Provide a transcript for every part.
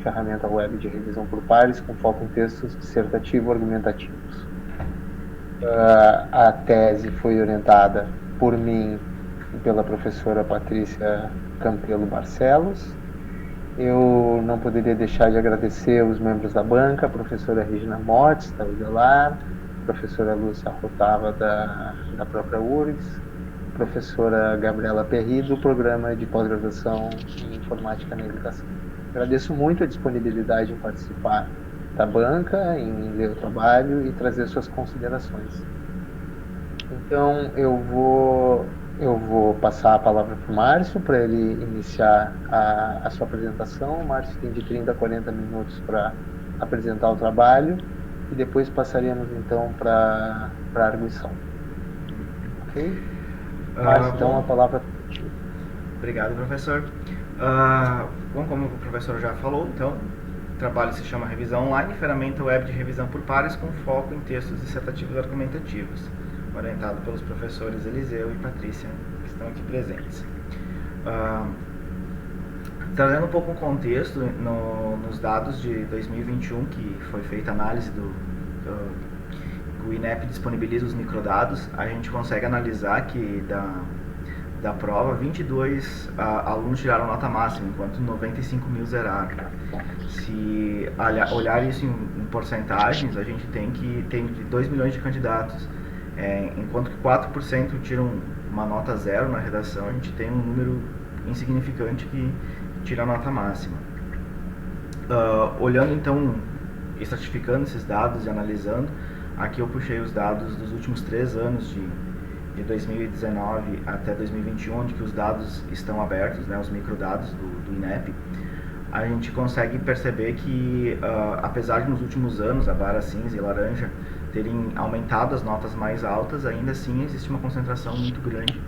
ferramenta web de revisão por pares com foco em textos dissertativo-argumentativos. A tese foi orientada por mim e pela professora Patrícia Campelo Barcelos. Eu não poderia deixar de agradecer os membros da banca, a professora Regina Motes, da UDELAR, a professora Lúcia Rotava, da própria URGS, a professora Gabriela Perri, do programa de pós-graduação em Informática na Educação. Agradeço muito a disponibilidade em participar da banca, em ler o trabalho e trazer suas considerações. Então, eu vou passar a palavra para o Márcio, para ele iniciar a sua apresentação. O Márcio tem de 30 a 40 minutos para apresentar o trabalho e depois passaremos, então, para a arguição. Ok? Márcio, então, a palavra é contigo. Obrigado, professor. Bom, como o professor já falou, então, o trabalho se chama Revisão Online, ferramenta web de revisão por pares com foco em textos dissertativos e argumentativos, orientado pelos professores Eliseu e Patrícia, que estão aqui presentes. Trazendo um pouco o contexto, nos dados de 2021, que foi feita a análise o INEP disponibiliza os microdados, a gente consegue analisar que da prova, 22 alunos tiraram nota máxima, enquanto 95 mil zeraram. Se olhar isso em porcentagens, a gente tem 2 milhões de candidatos, enquanto que 4% tiram uma nota zero na redação, a gente tem um número insignificante que tira a nota máxima. Olhando então, estratificando esses dados e analisando, aqui eu puxei os dados dos últimos 3 anos de 2019 até 2021, onde que os dados estão abertos, né, os microdados do INEP. A gente consegue perceber que, apesar de nos últimos anos a barra cinza e laranja terem aumentado as notas mais altas, ainda assim existe uma concentração muito grande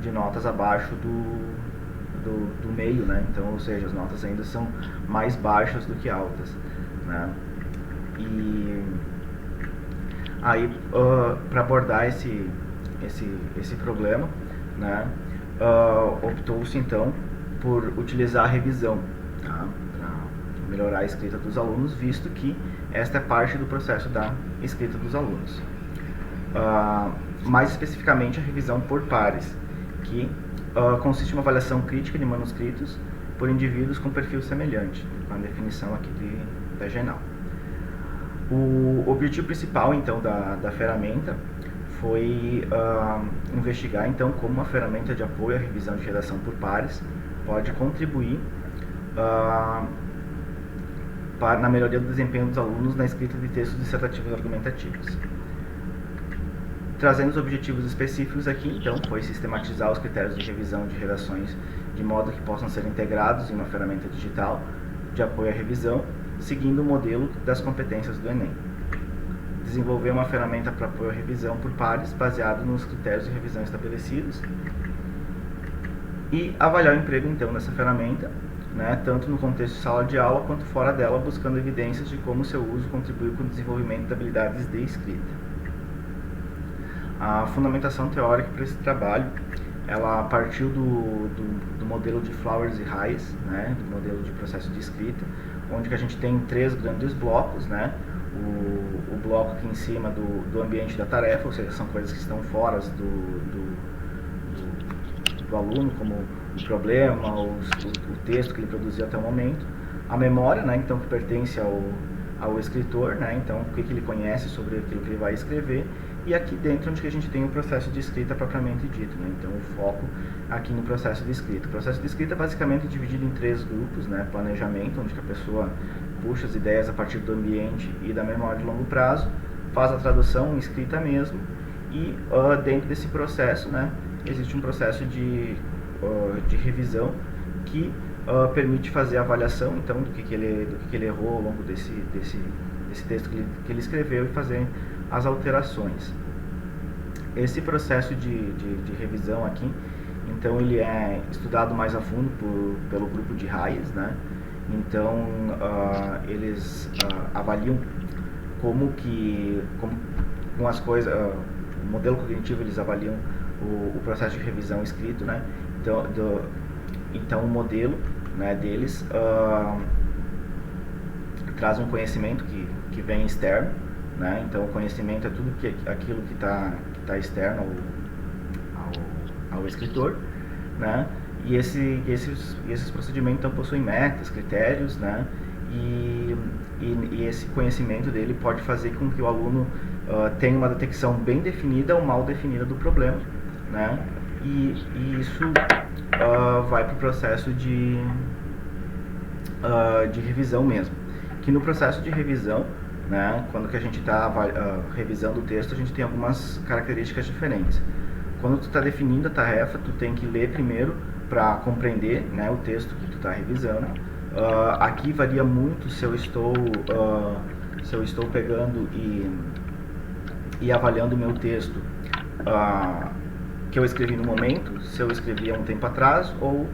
de notas abaixo do meio, né? Então, ou seja, as notas ainda são mais baixas do que altas, né? E aí, para abordar esse problema, né, optou-se então por utilizar a revisão, tá, para melhorar a escrita dos alunos, visto que esta é parte do processo da escrita dos alunos. Mais especificamente a revisão por pares, que consiste em uma avaliação crítica de manuscritos por indivíduos com perfil semelhante, com a definição aqui da GENAL. O objetivo principal então da ferramenta foi investigar então como uma ferramenta de apoio à revisão de redação por pares pode contribuir na melhoria do desempenho dos alunos na escrita de textos dissertativos argumentativos. Trazendo os objetivos específicos aqui, então, foi sistematizar os critérios de revisão de redações de modo que possam ser integrados em uma ferramenta digital de apoio à revisão, seguindo o modelo das competências do Enem. Desenvolver uma ferramenta para apoio à revisão por pares, baseado nos critérios de revisão estabelecidos, e avaliar o emprego, então, dessa ferramenta, né, tanto no contexto de sala de aula quanto fora dela, buscando evidências de como o seu uso contribuiu com o desenvolvimento de habilidades de escrita. A fundamentação teórica para esse trabalho, ela partiu do modelo de Flowers e Hayes, né, do modelo de processo de escrita, onde que a gente tem 3 grandes blocos, né, o bloco aqui em cima do ambiente da tarefa, ou seja, são coisas que estão fora do aluno, como o problema, o texto que ele produziu até o momento, a memória, né, então, que pertence ao escritor, né, então, o que ele conhece sobre aquilo que ele vai escrever, e aqui dentro onde que a gente tem o processo de escrita propriamente dito, né? Então o foco aqui no processo de escrita. O processo de escrita é basicamente dividido em 3 grupos, né? Planejamento, onde que a pessoa puxa as ideias a partir do ambiente e da memória de longo prazo, faz a tradução, escrita mesmo, e dentro desse processo, né, existe um processo de revisão que permite fazer a avaliação, então, do que ele errou ao longo desse texto que ele escreveu e fazer as alterações. Esse processo de revisão aqui, então, ele é estudado mais a fundo pelo grupo de Hayes, né? Então, eles avaliam como com as coisas, o modelo cognitivo, eles avaliam o processo de revisão escrito, né? Então o modelo, né, deles traz um conhecimento que vem externo, né? Então o conhecimento é tudo aquilo que tá externo ao escritor, né? E esses procedimentos então possuem metas, critérios, né? E esse conhecimento dele pode fazer com que o aluno tenha uma detecção bem definida ou mal definida do problema, né? E isso vai para o processo de revisão mesmo. Que no processo de revisão, né, quando que a gente está revisando o texto, a gente tem algumas características diferentes. Quando tu está definindo a tarefa, tu tem que ler primeiro para compreender, né, o texto que tu está revisando. Aqui varia muito se eu estou pegando e avaliando o meu texto que eu escrevi no momento, se eu escrevi há um tempo atrás ou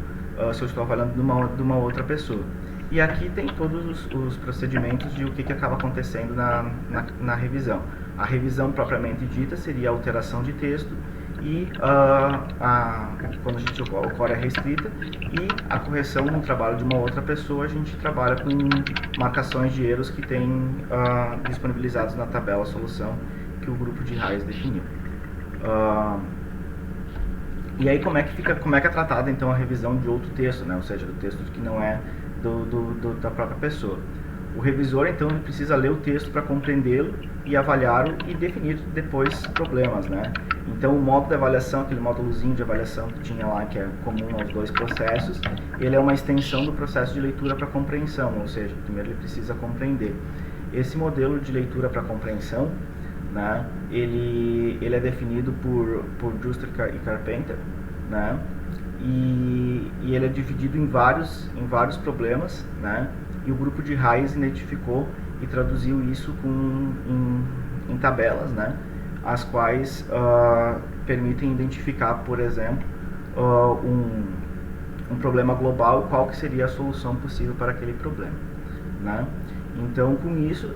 se eu estou avaliando de uma outra pessoa. E aqui tem todos os procedimentos de o que acaba acontecendo na revisão. A revisão propriamente dita seria a alteração de texto e quando a gente ocorre a reescrita, e a correção no trabalho de uma outra pessoa, a gente trabalha com marcações de erros que tem disponibilizados na tabela solução que o grupo de RAIS definiu. E aí como é que é tratada então a revisão de outro texto, né? Ou seja, do texto que não é da própria pessoa. O revisor então ele precisa ler o texto para compreendê-lo e avaliá-lo e definir depois problemas, né? Então o modo de avaliação, aquele módulozinho de avaliação que tinha lá, que é comum aos dois processos, ele é uma extensão do processo de leitura para compreensão, ou seja, primeiro ele precisa compreender. Esse modelo de leitura para compreensão, né, ele é definido por Juster e Carpenter, né, e ele é dividido em vários problemas, né, e o grupo de RAIS identificou e traduziu isso em tabelas, né, as quais permitem identificar, por exemplo, um problema global, qual que seria a solução possível para aquele problema, né? Então, com isso,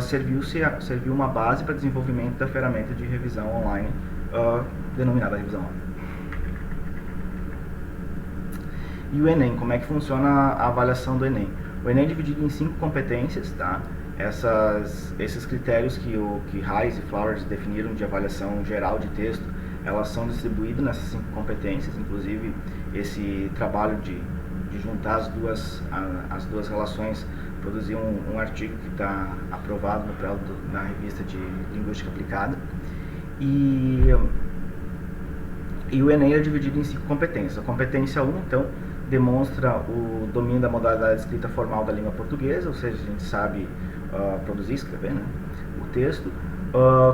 serviu uma base para desenvolvimento da ferramenta de revisão online, denominada revisão online. E o Enem, como é que funciona a avaliação do Enem? O Enem é dividido em 5 competências, tá? Esses critérios que RAIS e Flowers definiram de avaliação geral de texto, elas são distribuídas nessas 5 competências, inclusive esse trabalho de juntar as duas relações, produzir um artigo que está aprovado na revista de Linguística Aplicada. E o Enem é dividido em 5 competências. A competência 1, então, demonstra o domínio da modalidade escrita formal da língua portuguesa, ou seja, a gente sabe produzir e escrever, né, o texto.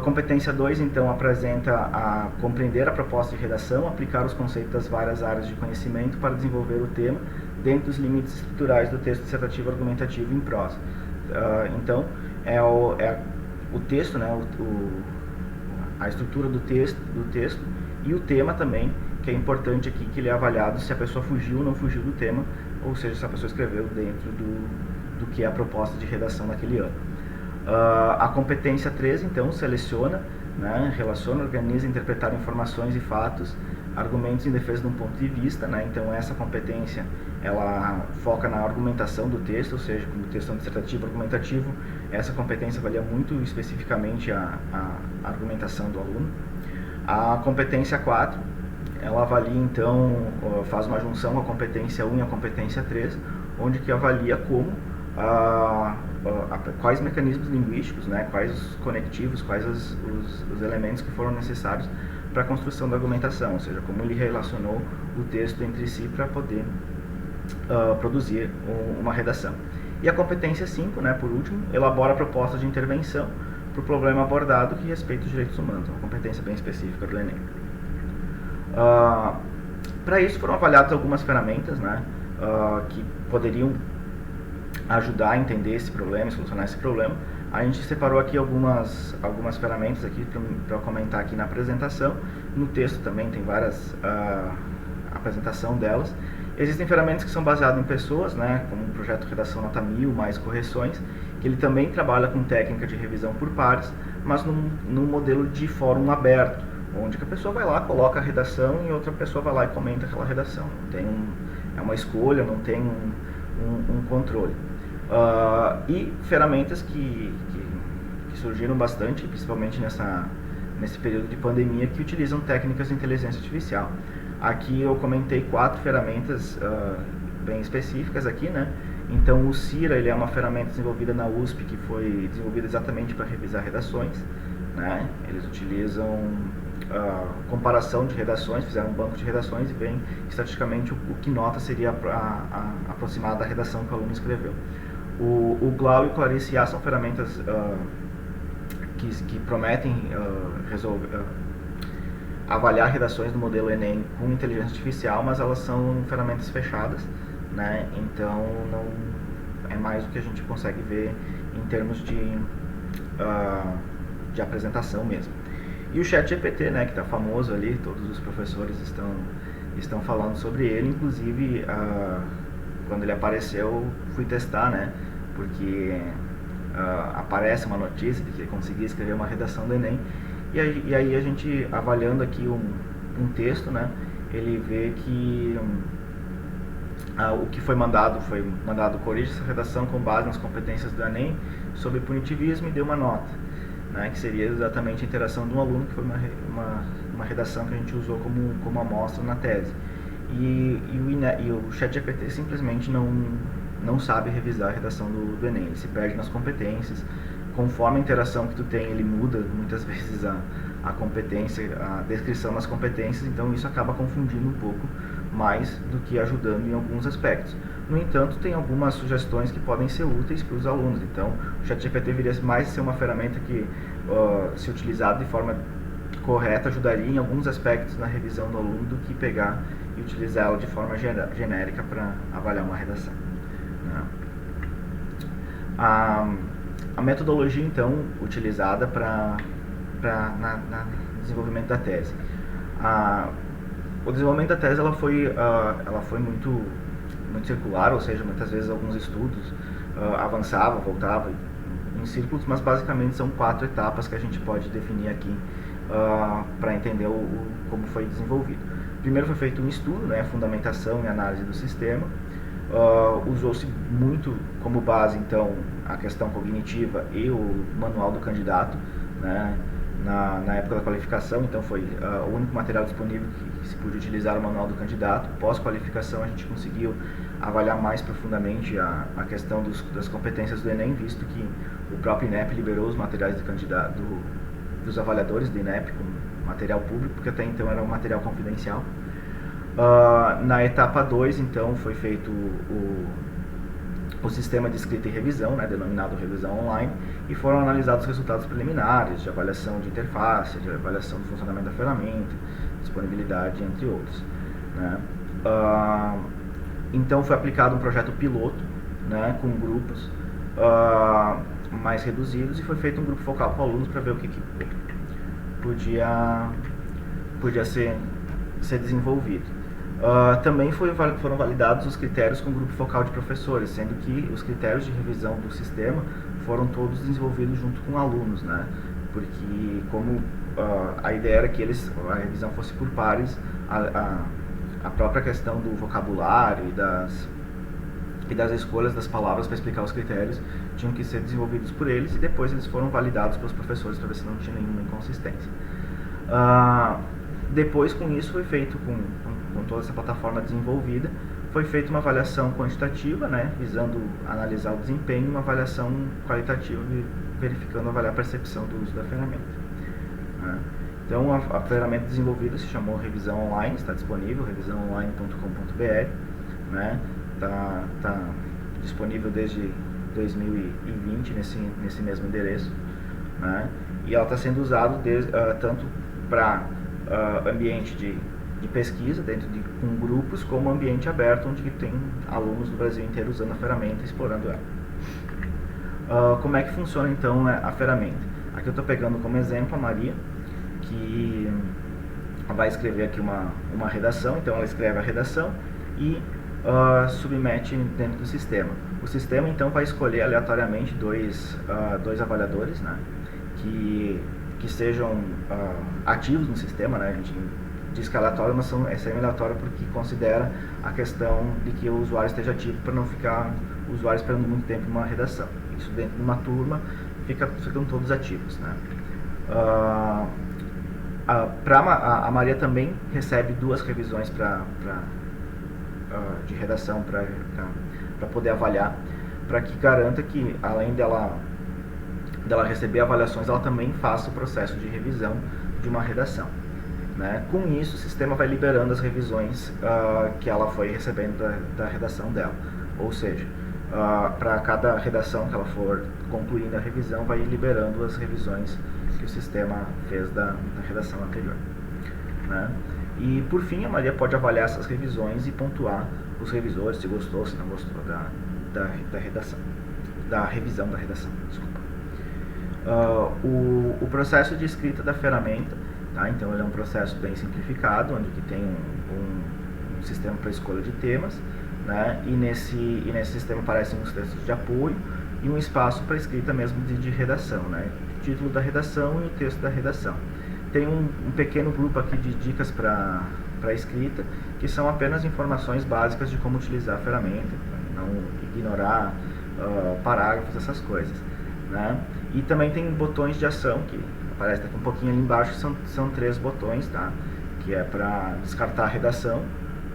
Competência 2, então, apresenta a compreender a proposta de redação, aplicar os conceitos das várias áreas de conhecimento para desenvolver o tema dentro dos limites estruturais do texto dissertativo argumentativo em prosa. Então, o texto, né, a estrutura do texto e o tema também, que é importante aqui, que ele é avaliado se a pessoa fugiu ou não fugiu do tema, ou seja, se a pessoa escreveu dentro do que é a proposta de redação naquele ano. A competência 3, então, seleciona, né, relaciona, organiza, interpretar informações e fatos, argumentos em defesa de um ponto de vista, né? Então essa competência ela foca na argumentação do texto, ou seja, como o texto é um dissertativo argumentativo, essa competência avalia muito especificamente a argumentação do aluno. A competência 4, ela avalia então, faz uma junção a competência 1 e a competência 3, onde que avalia como quais mecanismos linguísticos, né, quais os conectivos, quais os elementos que foram necessários para a construção da argumentação, ou seja, como ele relacionou o texto entre si para poder produzir uma redação. E a competência 5, né, por último, elabora propostas de intervenção para o problema abordado que respeita os direitos humanos, uma competência bem específica do Enem. Para isso foram avaliadas algumas ferramentas, né, que poderiam ajudar a entender esse problema, solucionar esse problema. A gente separou aqui algumas ferramentas aqui para comentar aqui na apresentação. No texto também tem várias apresentação delas. Existem ferramentas que são baseadas em pessoas, né, como o projeto Redação Nota 1000, mais correções, que ele também trabalha com técnica de revisão por pares, mas num modelo de fórum aberto, onde a pessoa vai lá, coloca a redação e outra pessoa vai lá e comenta aquela redação. Não tem é uma escolha, não tem um controle. E ferramentas que surgiram bastante, principalmente nesse período de pandemia, que utilizam técnicas de inteligência artificial. Aqui eu comentei 4 ferramentas bem específicas aqui, né? Então o Cira, ele é uma ferramenta desenvolvida na USP, que foi desenvolvida exatamente para revisar redações, né? Eles utilizam comparação de redações, fizeram um banco de redações e veem estatisticamente o que nota seria aproximada da redação que o aluno escreveu. O Glau e o Clarice A são ferramentas que prometem avaliar redações do modelo Enem com inteligência artificial, mas elas são ferramentas fechadas, né? Então não é mais do que a gente consegue ver em termos de apresentação mesmo. E o ChatGPT, né, que está famoso ali, todos os professores estão falando sobre ele, inclusive quando ele apareceu fui testar, né, porque aparece uma notícia de que ele conseguia escrever uma redação do Enem, e aí a gente, avaliando aqui um texto, né, ele vê que o que foi mandado corrige essa redação com base nas competências do Enem sobre punitivismo e deu uma nota, né, que seria exatamente a interação de um aluno, que foi uma redação que a gente usou como amostra na tese. E o ChatGPT simplesmente não sabe revisar a redação do Enem, ele se perde nas competências. Conforme a interação que tu tem, ele muda muitas vezes a competência, a descrição das competências, então isso acaba confundindo um pouco mais do que ajudando em alguns aspectos. No entanto, tem algumas sugestões que podem ser úteis para os alunos, então o ChatGPT deveria mais ser uma ferramenta que, se utilizada de forma correta, ajudaria em alguns aspectos na revisão do aluno do que pegar e utilizar ela de forma genérica para avaliar uma redação, né? A metodologia, então, utilizada no desenvolvimento da tese. O desenvolvimento da tese ela foi muito circular, ou seja, muitas vezes alguns estudos avançavam, voltavam em círculos, mas basicamente são 4 etapas que a gente pode definir aqui para entender como foi desenvolvido. Primeiro foi feito um estudo, né, fundamentação e análise do sistema. Usou-se muito como base, então, a questão cognitiva e o manual do candidato, né, na época da qualificação. Então foi o único material disponível que se podia utilizar o manual do candidato. Pós-qualificação a gente conseguiu avaliar mais profundamente a questão das competências do Enem, visto que o próprio INEP liberou os materiais do candidato, dos avaliadores do INEP como material público, porque até então era um material confidencial. Na etapa 2, então, foi feito o sistema de escrita e revisão, né, denominado revisão online, e foram analisados os resultados preliminares de avaliação de interface, de avaliação do funcionamento da ferramenta, disponibilidade, entre outros, né. Então foi aplicado um projeto piloto, né, com grupos mais reduzidos, e foi feito um grupo focal com alunos para ver o que podia ser desenvolvido. Também foram validados os critérios com o grupo focal de professores, sendo que os critérios de revisão do sistema foram todos desenvolvidos junto com alunos, né? Porque como a ideia era que a revisão fosse por pares, a própria questão do vocabulário e das escolhas das palavras para explicar os critérios tinham que ser desenvolvidos por eles, e depois eles foram validados pelos professores para ver se não tinha nenhuma inconsistência. Depois, com isso, foi feito com toda essa plataforma desenvolvida, foi feita uma avaliação quantitativa, né, visando analisar o desempenho, e uma avaliação qualitativa, verificando avaliar a percepção do uso da ferramenta, né. Então, a ferramenta desenvolvida se chamou Revisão Online, está disponível, revisãoonline.com.br, né, tá disponível desde 2020 nesse mesmo endereço, né, e ela está sendo usada tanto para ambiente de pesquisa com grupos, como ambiente aberto, onde tem alunos do Brasil inteiro usando a ferramenta e explorando ela. Como é que funciona então a ferramenta? Aqui eu estou pegando como exemplo a Maria, que vai escrever aqui uma redação. Então ela escreve a redação e submete dentro do sistema. O sistema então vai escolher aleatoriamente dois avaliadores, né, que sejam ativos no sistema, né. A gente diz que é aleatório, mas é semi-aleatório porque considera a questão de que o usuário esteja ativo, para não ficar usuário esperando muito tempo numa redação. Isso dentro de uma turma ficam todos ativos, né? A Maria também recebe 2 revisões de redação para poder avaliar, para que garanta que, além dela receber avaliações, ela também faça o processo de revisão de uma redação, né? Com isso, o sistema vai liberando as revisões que ela foi recebendo da redação dela. Ou seja, para cada redação que ela for concluindo a revisão, vai liberando as revisões que o sistema fez da redação anterior, né? E, por fim, a Maria pode avaliar essas revisões e pontuar os revisores, se gostou, se não gostou da redação, da revisão da redação. Desculpa. O processo de escrita da ferramenta, tá? Então ele é um processo bem simplificado, onde tem um sistema para escolha de temas, né? E nesse sistema aparecem os textos de apoio e um espaço para escrita mesmo de redação, né? O título da redação e o texto da redação. Tem um pequeno grupo aqui de dicas para escrita, que são apenas informações básicas de como utilizar a ferramenta, não ignorar parágrafos, essas coisas, né? E também tem botões de ação, que aparece aqui um pouquinho ali embaixo, são 3 botões, tá? Que é para descartar a redação,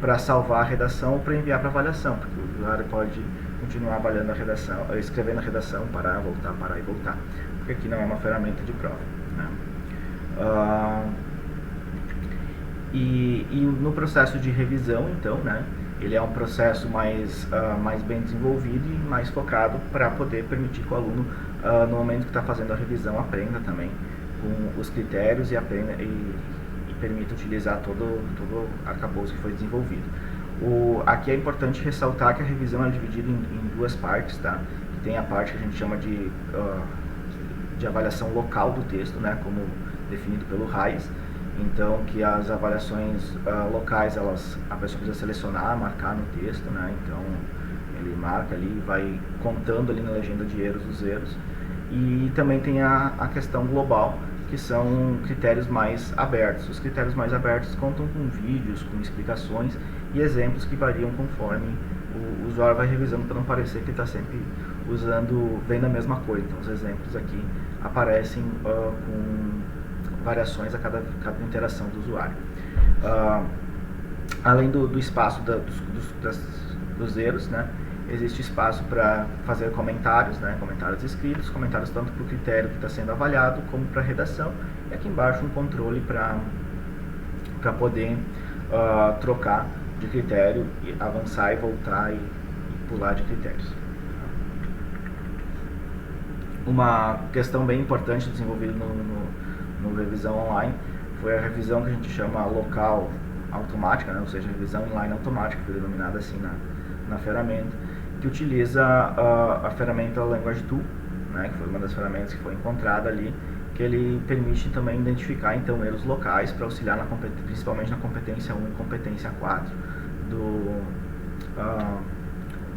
para salvar a redação ou para enviar para avaliação, porque o usuário pode continuar avaliando a redação, escrevendo a redação, parar e voltar, porque aqui não é uma ferramenta de prova, né? E no processo de revisão, então, né, ele é um processo mais bem desenvolvido e mais focado para poder permitir que o aluno, no momento que está fazendo a revisão, aprenda também com os critérios e permita utilizar todo o arcabouço que foi desenvolvido. Aqui é importante ressaltar que a revisão é dividida em 2 partes, tá? Que tem a parte que a gente chama de avaliação local do texto, né, como definido pelo RAIS. Então, que as avaliações locais, a pessoa precisa selecionar, marcar no texto, né? Então, ele marca ali, vai contando ali na legenda de erros os erros. E também tem a questão global, que são critérios mais abertos. Os critérios mais abertos contam com vídeos, com explicações e exemplos que variam conforme o usuário vai revisando, para não parecer que ele está sempre vendo a mesma coisa. Então, os exemplos aqui aparecem com variações a cada interação do usuário. Além do espaço dos erros, né, existe espaço para fazer comentários, né, comentários escritos, comentários tanto para o critério que está sendo avaliado como para a redação, e aqui embaixo um controle para poder trocar de critério, e avançar e voltar e pular de critérios. Uma questão bem importante desenvolvida no revisão online foi a revisão que a gente chama local automática, né? Ou seja, revisão inline automática, foi denominada assim na ferramenta, que utiliza a ferramenta Language Tool, né? Que foi uma das ferramentas que foi encontrada ali, que ele permite também identificar então erros locais para auxiliar principalmente na competência 1 e competência 4 do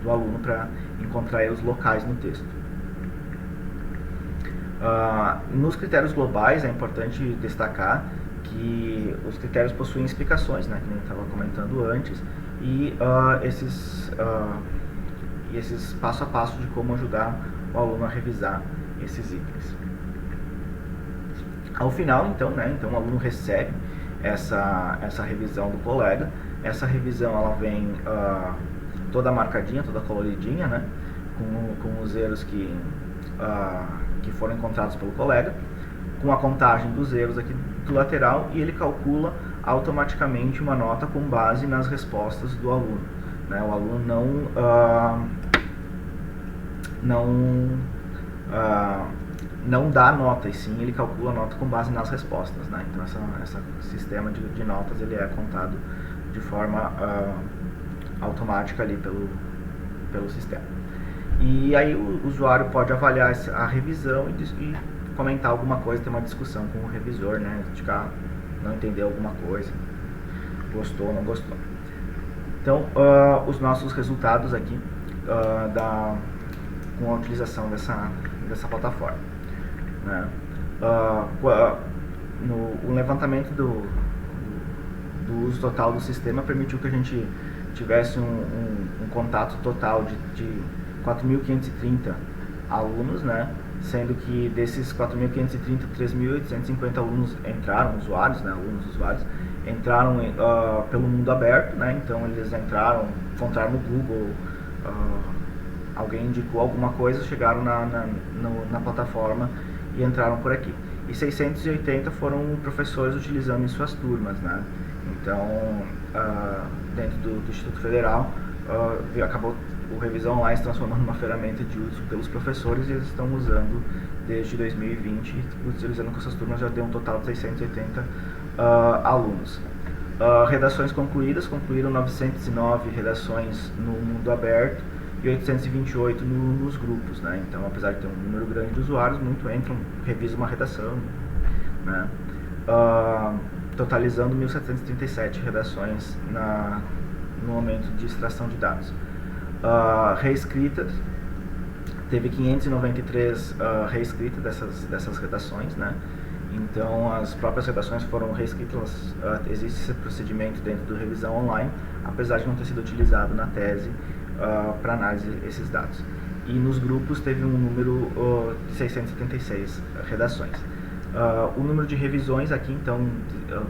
aluno, para encontrar erros locais no texto. Nos critérios globais é importante destacar que os critérios possuem explicações, né, que a gente estava comentando antes, e esses passo a passo de como ajudar o aluno a revisar esses itens. Ao final, então, o aluno recebe essa revisão do colega. Essa revisão ela vem toda marcadinha, toda coloridinha, né, com os erros que foram encontrados pelo colega, com a contagem dos erros aqui do lateral, e ele calcula automaticamente uma nota com base nas respostas do aluno, né? O aluno não dá nota, e sim ele calcula a nota com base nas respostas, né? Então esse sistema de notas ele é contado de forma automática ali pelo sistema. E aí o usuário pode avaliar a revisão e comentar alguma coisa, ter uma discussão com o revisor, né? Não entender alguma coisa, gostou ou não gostou. Então, os nossos resultados aqui com a utilização dessa plataforma, né? O levantamento do uso total do sistema permitiu que a gente tivesse um contato total 4.530 alunos, né? Sendo que desses 4.530, 3.850 alunos entraram, usuários, né? Entraram pelo mundo aberto, né? Então eles entraram no Google, alguém indicou alguma coisa, chegaram na plataforma e entraram por aqui. E 680 foram professores utilizando em suas turmas, né? Então, dentro do Instituto Federal, acabou o Revisão Online se transformando numa ferramenta de uso pelos professores e eles estão usando desde 2020, utilizando com essas turmas já deu um total de 680 alunos. Redações concluíram 909 redações no mundo aberto e 828 nos grupos, né? Então, apesar de ter um número grande de usuários, muito entram, revisam uma redação, né? Totalizando 1.737 redações no momento de extração de dados. Reescritas, teve 593 reescritas dessas redações, né? Então, as próprias redações foram reescritas, existe esse procedimento dentro do Revisão Online, apesar de não ter sido utilizado na tese para análise esses dados. E nos grupos teve um número de 676 redações. O número de revisões aqui, então,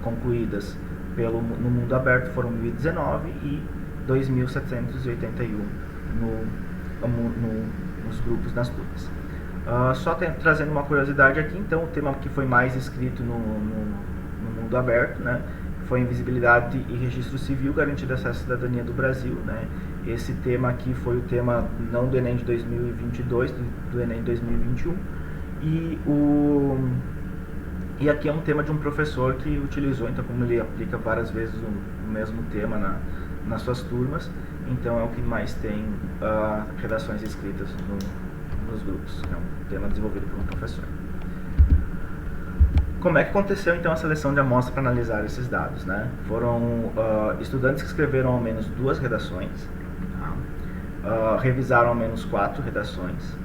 concluídas no mundo aberto foram 1.019 e 2.781 nos grupos das turmas. Só trazendo uma curiosidade aqui, então, o tema que foi mais escrito no mundo aberto, né, foi Invisibilidade e Registro Civil, garantido acesso à cidadania do Brasil, né. Esse tema aqui foi o tema não do Enem de 2022, do Enem de 2021, e aqui é um tema de um professor que utilizou, então como ele aplica várias vezes o mesmo tema nas suas turmas, então é o que mais tem redações escritas nos grupos. É um tema desenvolvido por um professor. Como é que aconteceu então a seleção de amostra para analisar esses dados, né? Foram estudantes que escreveram ao menos 2 redações, revisaram ao menos 4 redações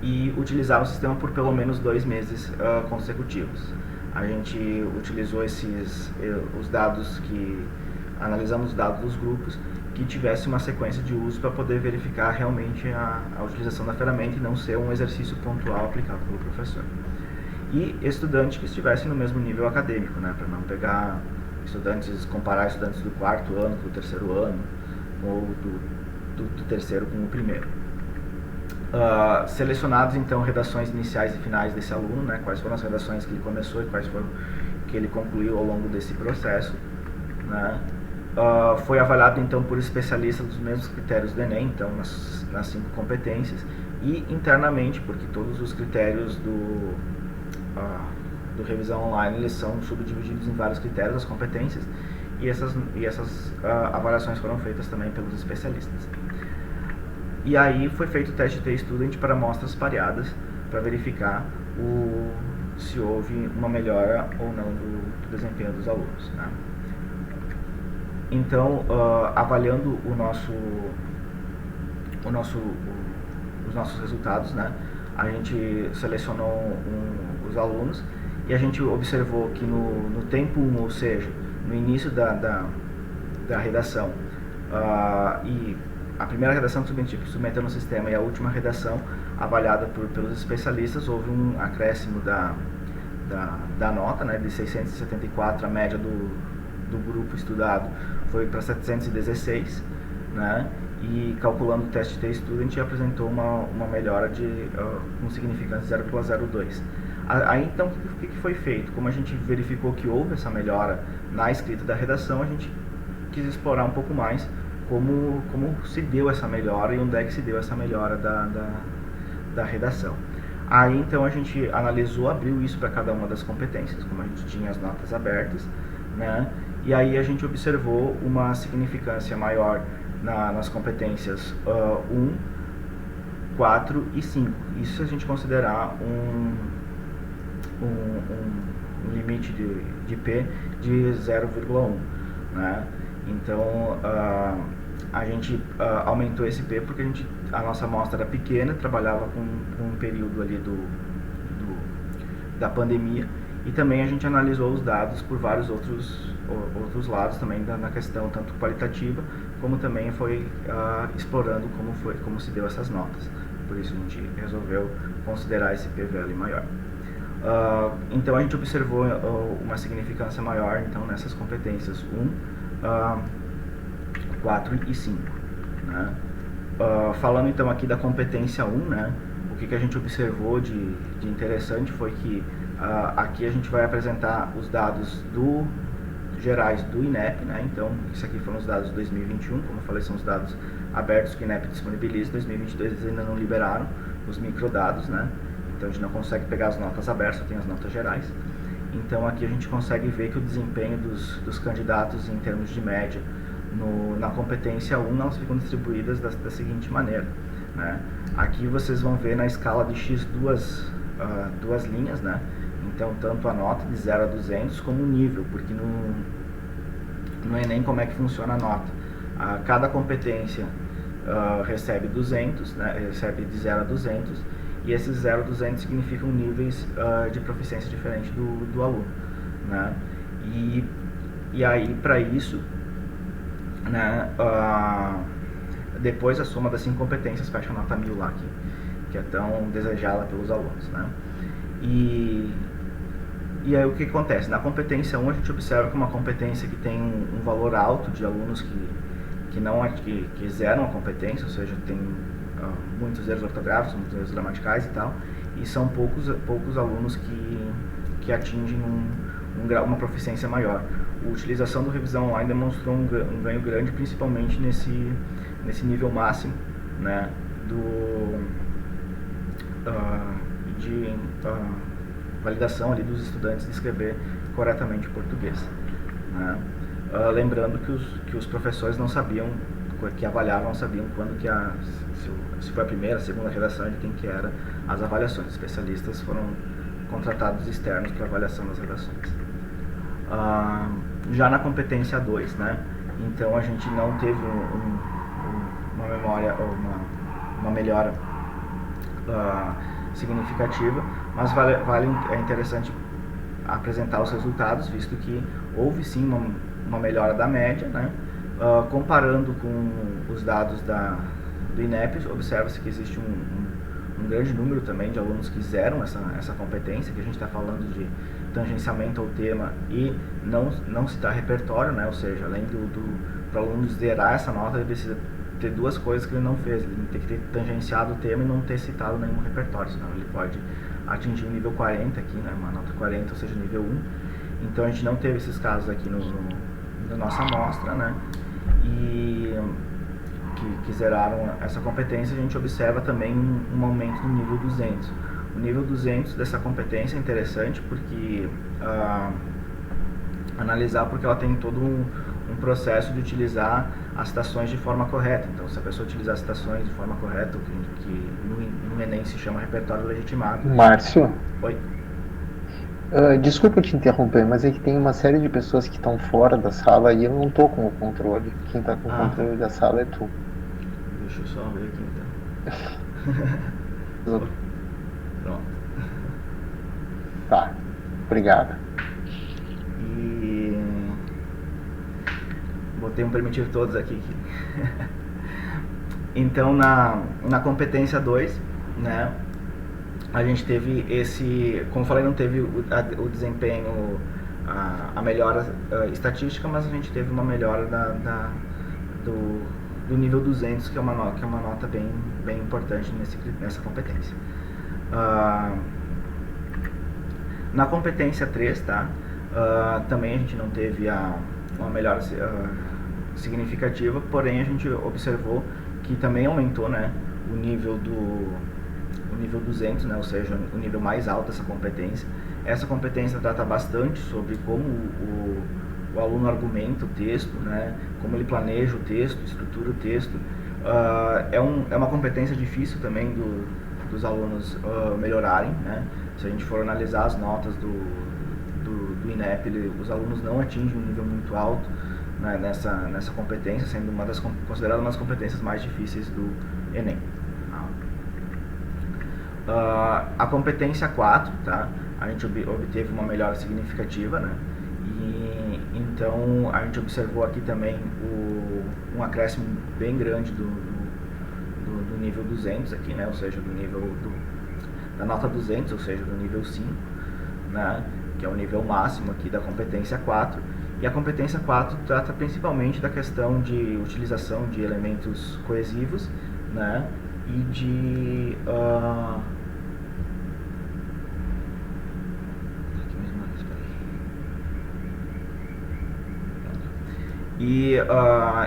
e utilizaram o sistema por pelo menos 2 meses consecutivos. A gente utilizou os dados analisamos os dados dos grupos que tivesse uma sequência de uso para poder verificar realmente a utilização da ferramenta e não ser um exercício pontual aplicado pelo professor. E estudantes que estivessem no mesmo nível acadêmico, né, para não pegar comparar estudantes do 4º ano com o 3º ano, ou do 3º com o 1º. Selecionados então redações iniciais e finais desse aluno, né, quais foram as redações que ele começou e quais foram que ele concluiu ao longo desse processo, né. Foi avaliado então por especialistas dos mesmos critérios do Enem, então nas 5 competências, e internamente, porque todos os critérios do Revisão Online eles são subdivididos em vários critérios, as competências, e essas avaliações foram feitas também pelos especialistas. E aí foi feito o teste T-Student para amostras pareadas, para verificar se houve uma melhora ou não do desempenho dos alunos, né? Então, avaliando os nossos resultados, né, a gente selecionou os alunos e a gente observou que no tempo 1, ou seja, no início da redação, e a primeira redação submetida no sistema e a última redação avaliada pelos especialistas, houve um acréscimo da nota, né, de 674, a média do grupo estudado foi para 716, né, e calculando o teste T-Student apresentou uma melhora com significância 0,02. Aí então o que foi feito? Como a gente verificou que houve essa melhora na escrita da redação, a gente quis explorar um pouco mais como se deu essa melhora e onde é que se deu essa melhora da redação. Aí então a gente abriu isso para cada uma das competências, como a gente tinha as notas abertas, né? E aí a gente observou uma significância maior nas competências 1, 4 e 5. Isso se a gente considerar um limite de P de 0,1, né? Então a gente aumentou esse P porque a nossa amostra era pequena, trabalhava com um período ali da pandemia, e também a gente analisou os dados por vários outros outros lados também na questão tanto qualitativa, como também foi explorando como se deu essas notas. Por isso a gente resolveu considerar esse PVL maior. Então a gente observou uma significância maior então, nessas competências 1, 4 e 5. Né? Falando então aqui da competência 1, né, o que a gente observou de interessante foi que aqui a gente vai apresentar os dados gerais do INEP, né? Então isso aqui foram os dados de 2021, como eu falei, são os dados abertos que o INEP disponibiliza. 2022 eles ainda não liberaram os microdados, né? Então a gente não consegue pegar as notas abertas, só tem as notas gerais. Então aqui a gente consegue ver que o desempenho dos candidatos em termos de média na competência 1, elas ficam distribuídas da seguinte maneira, né? Aqui vocês vão ver na escala de X duas linhas, né? Então tanto a nota de 0 a 200 como o nível, porque no Enem como é que funciona a nota? Cada competência recebe 200, né? Recebe de 0 a 200, e esses 0 a 200 significam níveis de proficiência diferente do aluno, né? E aí para isso, né, depois a soma das 5 competências fecha a nota 1000 lá, que é tão desejada pelos alunos, né? E aí o que acontece? Na competência 1 a gente observa que é uma competência que tem um valor alto de alunos que zeram a competência, ou seja, tem muitos erros ortográficos, muitos erros gramaticais e tal, e são poucos alunos que atingem uma proficiência maior. A utilização do revisão online demonstrou um ganho grande, principalmente nesse nível máximo, né, de validação ali dos estudantes de escrever corretamente o português, né? Lembrando que os professores não sabiam, que avaliavam, não sabiam quando se foi a primeira, a segunda redação, de quem que era as avaliações. Os especialistas foram contratados externos para avaliação das redações. Já na competência 2, né, então a gente não teve uma memória ou uma melhora significativa, mas é interessante apresentar os resultados, visto que houve sim uma melhora da média, né? Comparando com os dados do INEP, observa-se que existe um grande número também de alunos que zeram essa competência, que a gente está falando de tangenciamento ao tema e não citar repertório, né? Ou seja, além para o aluno zerar essa nota, ele precisa ter duas coisas que ele não fez. Ele tem que ter tangenciado o tema e não ter citado nenhum repertório, senão ele pode atingir o nível 40 aqui, né? Uma nota 40, ou seja, nível 1. Então a gente não teve esses casos aqui na nossa amostra, né? E que zeraram essa competência. A gente observa também um aumento do nível 200. O nível 200 dessa competência é interessante porque analisar, porque ela tem todo um processo de utilizar as citações de forma correta. Então, se a pessoa utilizar as citações de forma correta, o que no Enem se chama repertório legitimado. Márcio? Oi? Desculpa te interromper, mas é que tem uma série de pessoas que estão fora da sala e eu não estou com o controle. Quem está com o controle da sala é tu. Deixa eu só ver aqui então. Pronto. Tá, obrigado. E botei um permitir todos aqui. Então na competência 2, né, a gente teve como falei, não teve o desempenho, a melhora estatística, mas a gente teve uma melhora do nível 200, que é uma nota bem importante nessa competência. Na competência 3, tá? Também a gente não teve uma melhora significativa, porém a gente observou que também aumentou, né, o nível 200, né, ou seja, o nível mais alto dessa competência. Essa competência trata bastante sobre como o aluno argumenta o texto, né, como ele planeja o texto, estrutura o texto. É uma competência difícil também dos alunos melhorarem, né? Se a gente for analisar as notas do INEP, os alunos não atingem um nível muito alto, né, nessa competência, sendo considerada uma das competências mais difíceis do Enem. A competência 4, tá? A gente obteve uma melhora significativa, né? E então a gente observou aqui também um acréscimo bem grande do nível 200 aqui, né? Ou seja, do nível da nota 200, ou seja, do nível 5, né? Que é o nível máximo aqui da competência 4. E a competência 4 trata principalmente da questão de utilização de elementos coesivos, né? E de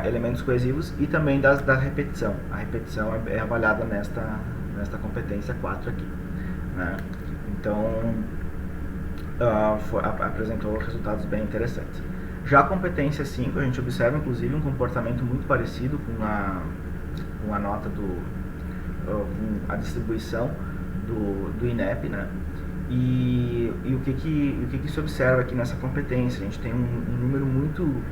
elementos coesivos e também da repetição. A repetição é avaliada nesta competência 4 aqui, né? Então apresentou resultados bem interessantes. Já a competência 5, a gente observa inclusive um comportamento muito parecido com a nota a distribuição do INEP, né? E o que se observa aqui nessa competência? A gente tem um número muito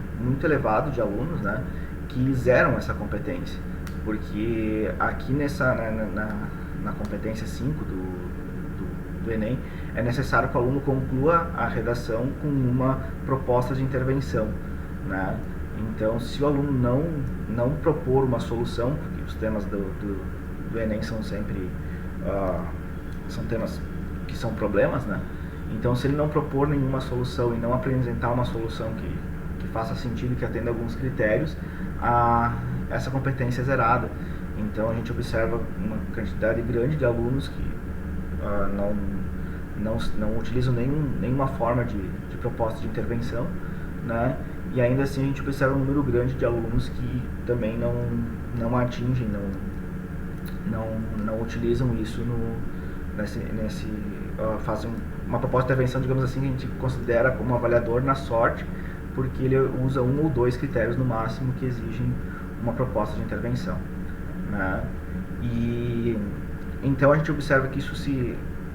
elevado de alunos, né, que zeram essa competência, porque aqui na competência 5 do Enem, é necessário que o aluno conclua a redação com uma proposta de intervenção, né? Então, se o aluno não propor uma solução, porque os temas do Enem são sempre são temas que são problemas, né? Então, se ele não propor nenhuma solução e não apresentar uma solução que faça sentido e que atenda alguns critérios, essa competência é zerada. Então, a gente observa uma quantidade grande de alunos que não utilizam nenhuma forma de proposta de intervenção, né? E ainda assim a gente observa um número grande de alunos que também não atingem, não utilizam isso fazem uma proposta de intervenção, digamos assim, que a gente considera como avaliador na sorte, porque ele usa 1 ou 2 critérios no máximo que exigem uma proposta de intervenção, né? E então a gente observa que isso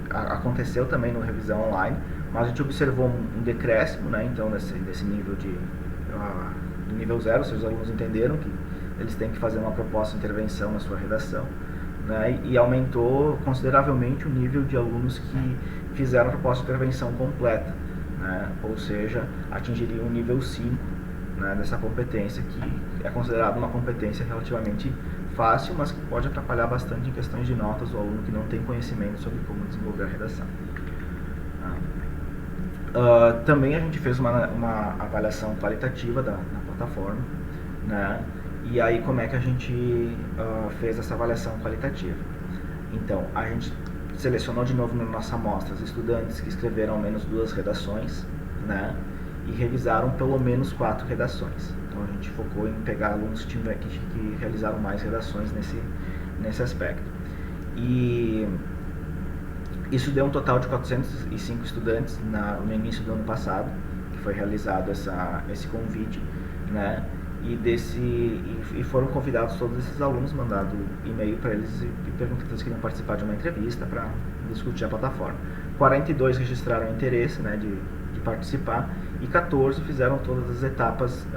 aconteceu também no revisão online, mas a gente observou um decréscimo, né? Então desse nível do nível 0, ou seja, os alunos entenderam que eles têm que fazer uma proposta de intervenção na sua redação, né? E aumentou consideravelmente o nível de alunos que fizeram a proposta de intervenção completa, né? Ou seja, atingiriam o nível 5, né, dessa competência, que é considerada uma competência relativamente fácil, mas que pode atrapalhar bastante em questões de notas do aluno que não tem conhecimento sobre como desenvolver a redação. Também a gente fez uma avaliação qualitativa na plataforma, né? E aí como é que a gente fez essa avaliação qualitativa? Então, a gente selecionou de novo na nossa amostra os estudantes que escreveram ao menos 2 redações, né? E revisaram pelo menos 4 redações. Então a gente focou em pegar alunos que realizaram mais redações nesse aspecto. E isso deu um total de 405 estudantes no início do ano passado, que foi realizado esse convite, né? E foram convidados todos esses alunos, mandado e-mail para eles e perguntando se eles queriam participar de uma entrevista para discutir a plataforma. 42 registraram interesse, né, de participar, e 14 fizeram todas as etapas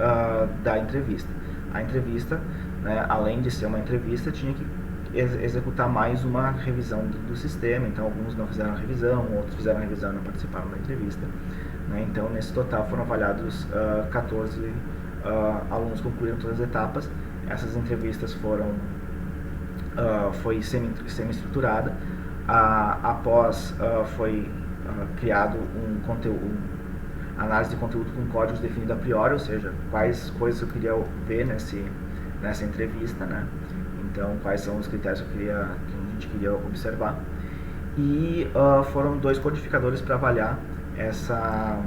da entrevista. A entrevista, né, além de ser uma entrevista, tinha que executar mais uma revisão do sistema. Então alguns não fizeram a revisão, outros fizeram a revisão e não participaram da entrevista, né? Então nesse total foram avaliados 14 alunos concluíram todas as etapas. Essas entrevistas foi semi-estruturada. Após foi criado um conteúdo, análise de conteúdo com códigos definidos a priori, ou seja, quais coisas eu queria ver nessa entrevista, né? Então, quais são os critérios que a gente queria observar. E foram 2 codificadores para avaliar essas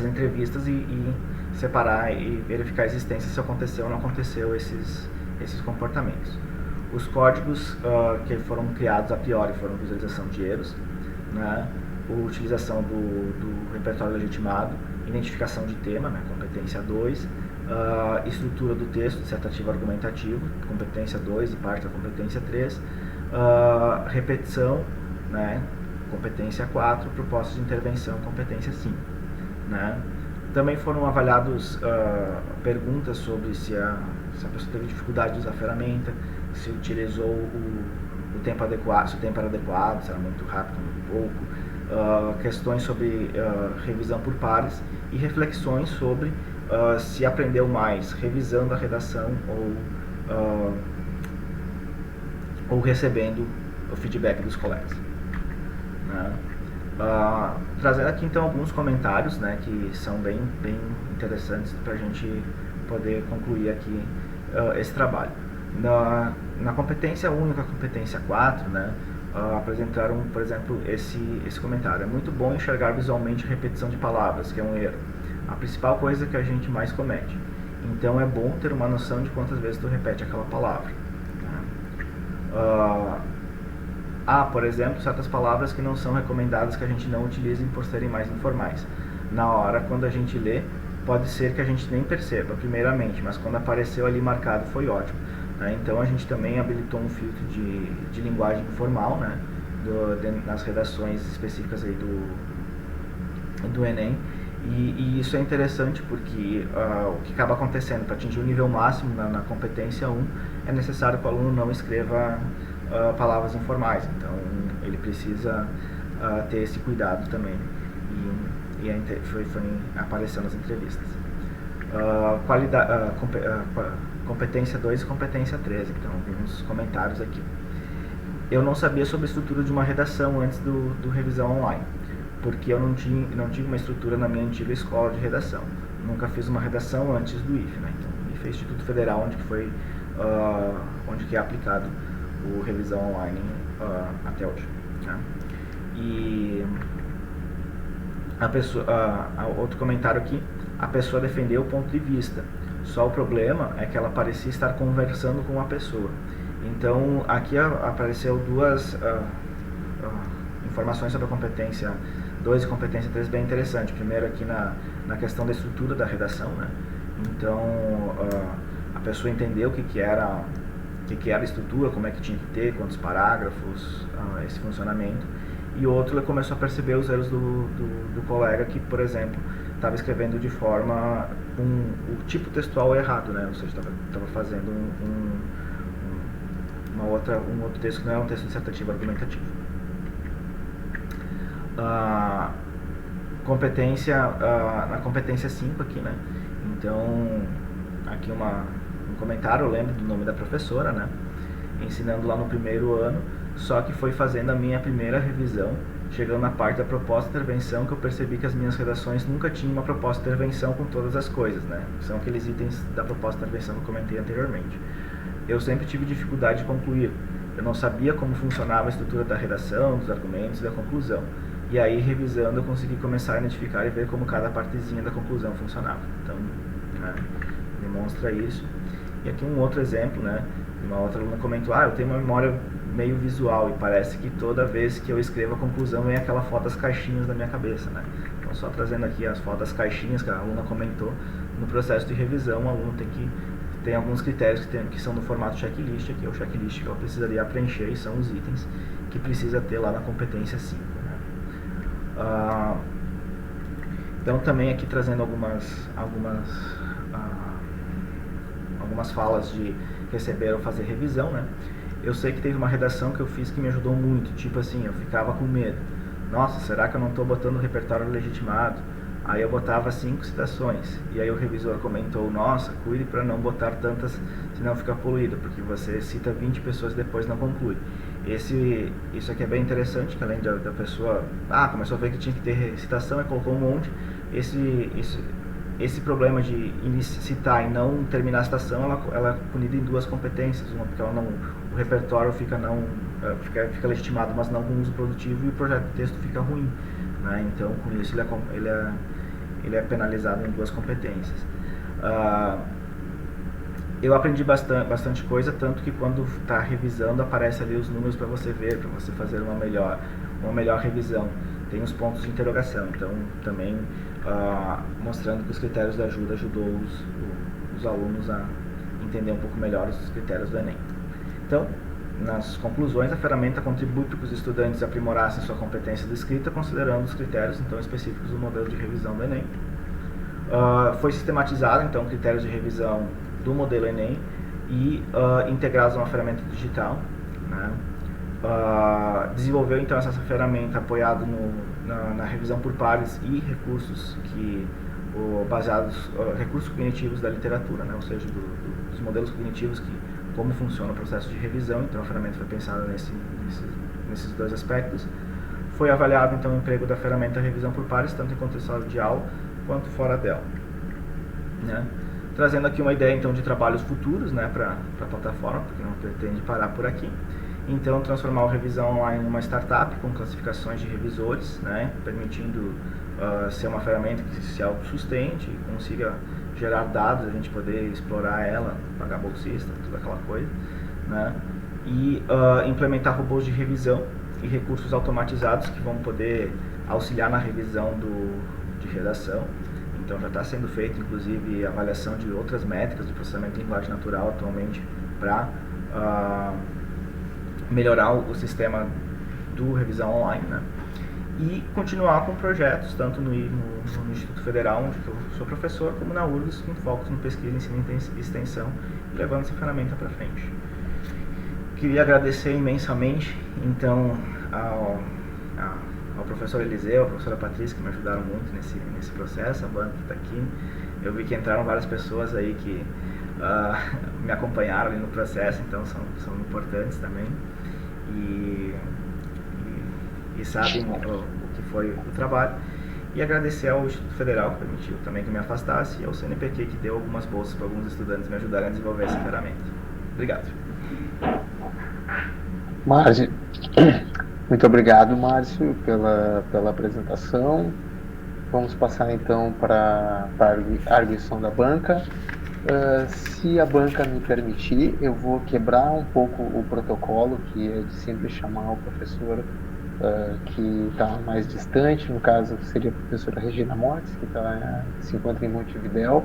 entrevistas e separar e verificar a existência, se aconteceu ou não aconteceu esses comportamentos. Os códigos que foram criados a priori foram visualização de erros, né? Utilização do repertório legitimado, identificação de tema, né? Competência 2, estrutura do texto, dissertativo argumentativo, competência 2 e parte da competência 3, repetição, né? Competência 4, proposta de intervenção, competência 5, né? Também foram avaliados perguntas sobre se a pessoa teve dificuldade de usar a ferramenta, se utilizou o tempo adequado, se o tempo era adequado, se era muito rápido, muito pouco, questões sobre revisão por pares e reflexões sobre se aprendeu mais revisando a redação ou recebendo o feedback dos colegas, né? Trazendo aqui então alguns comentários, né, que são bem interessantes para a gente poder concluir aqui esse trabalho. Na competência 1 e na competência 4, né, apresentaram, por exemplo, esse comentário: é muito bom enxergar visualmente a repetição de palavras, que é um erro, a principal coisa que a gente mais comete. Então é bom ter uma noção de quantas vezes tu repete aquela palavra. Há, por exemplo, certas palavras que não são recomendadas que a gente não utilize por serem mais informais. Na hora, quando a gente lê, pode ser que a gente nem perceba, primeiramente, mas quando apareceu ali marcado foi ótimo, né? Então a gente também habilitou um filtro de linguagem informal, né, nas redações específicas aí do Enem. E isso é interessante porque o que acaba acontecendo, para atingir o nível máximo na competência 1, é necessário que o aluno não escreva palavras informais, então ele precisa ter esse cuidado também, e foi aparecendo nas entrevistas. Competência 2 e competência 3, então alguns comentários aqui. Eu não sabia sobre a estrutura de uma redação antes do revisão online, porque eu não tinha uma estrutura na minha antiga escola de redação. Nunca fiz uma redação antes do IFE, né? Então, o IFE é Instituto Federal, onde que é aplicado o revisão online até hoje, né? E outro comentário aqui: a pessoa defendeu o ponto de vista, só o problema é que ela parecia estar conversando com uma pessoa. Então aqui apareceu duas informações sobre a competência 2 e competência 3 bem interessante. Primeiro aqui na questão da estrutura da redação, né? Então a pessoa entendeu o que era a estrutura, como é que tinha que ter, quantos parágrafos, esse funcionamento. E outro, ele começou a perceber os erros do colega que, por exemplo, estava escrevendo de forma o tipo textual errado, né? Ou seja, estava fazendo um outro texto que não é um texto dissertativo argumentativo. Na competência 5 aqui, né? Então, aqui um comentário: eu lembro do nome da professora, né? Ensinando lá no primeiro ano, só que foi fazendo a minha primeira revisão, chegando na parte da proposta de intervenção, que eu percebi que as minhas redações nunca tinham uma proposta de intervenção com todas as coisas, né? São aqueles itens da proposta de intervenção que eu comentei anteriormente. Eu sempre tive dificuldade de concluir. Eu não sabia como funcionava a estrutura da redação, dos argumentos e da conclusão. E aí, revisando, eu consegui começar a identificar e ver como cada partezinha da conclusão funcionava. Então, né, demonstra isso. E aqui um outro exemplo, né? Uma outra aluna comentou: eu tenho uma memória meio visual e parece que toda vez que eu escrevo a conclusão vem aquela foto das caixinhas na minha cabeça, né? Então, só trazendo aqui as fotos das caixinhas que a aluna comentou. No processo de revisão, o aluno tem alguns critérios que são no formato checklist, aqui é o checklist que ela precisaria preencher, e são os itens que precisa ter lá na competência 5, né? Então, também aqui trazendo algumas falas de receber ou fazer revisão, né? Eu sei que teve uma redação que eu fiz que me ajudou muito, tipo assim, eu ficava com medo. Nossa, será que eu não estou botando o repertório legitimado? Aí eu botava 5 citações, e aí o revisor comentou: nossa, cuide para não botar tantas, senão fica poluído, porque você cita 20 pessoas e depois não conclui. Isso aqui é bem interessante, que além da pessoa começou a ver que tinha que ter citação e colocou um monte, esse problema de citar e não terminar a citação, ela é punida em duas competências. Uma, porque o repertório fica legitimado, mas não com uso produtivo, e o projeto de texto fica ruim, né? Então, com isso, ele é penalizado em duas competências. Eu aprendi bastante coisa, tanto que quando está revisando aparece ali os números para você ver, para você fazer uma melhor revisão. Tem os pontos de interrogação, então também mostrando que os critérios de ajuda ajudou os alunos a entender um pouco melhor os critérios do Enem. Então, nas conclusões, a ferramenta contribui para que os estudantes aprimorassem sua competência de escrita, considerando os critérios então específicos do modelo de revisão do Enem. Foi sistematizado então critérios de revisão do modelo Enem e integrados a uma ferramenta digital, né? desenvolveu então essa ferramenta apoiado na revisão por pares e recursos baseados recursos cognitivos da literatura, né? Ou seja, dos modelos cognitivos como funciona o processo de revisão. Então a ferramenta foi pensada nesses dois aspectos. Foi avaliado então o emprego da ferramenta revisão por pares, tanto em contexto sala de aula quanto fora dela, né? Trazendo aqui uma ideia então de trabalhos futuros, né, para a plataforma, porque não pretende parar por aqui. Então, transformar o Revisão Online em uma startup com classificações de revisores, né, permitindo ser uma ferramenta que se autossustente e consiga gerar dados, a gente poder explorar ela, pagar bolsista, toda aquela coisa, né, e implementar robôs de revisão e recursos automatizados que vão poder auxiliar na revisão de redação. Então já está sendo feita, inclusive, avaliação de outras métricas de processamento de linguagem natural atualmente para melhorar o sistema do Revisão Online, né? E continuar com projetos, tanto no Instituto Federal, onde eu sou professor, como na URGS, com foco no pesquisa, ensino e extensão, levando essa ferramenta para frente. Queria agradecer imensamente, então, ao professor Eliseu, à professora Patrícia, que me ajudaram muito nesse processo, a banca que está aqui. Eu vi que entraram várias pessoas aí que me acompanharam ali no processo, então são importantes também. E sabem o que foi o trabalho. E agradecer ao Instituto Federal, que permitiu também que eu me afastasse, e ao CNPq, que deu algumas bolsas para alguns estudantes me ajudarem a desenvolver essa ferramenta. Obrigado. Márcio, muito obrigado, Márcio, pela apresentação. Vamos passar então para a arguição da banca. Se a banca me permitir, eu vou quebrar um pouco o protocolo, que é de sempre chamar o professor que está mais distante, no caso seria a professora Regina Mortes, que se encontra em Montevidéu,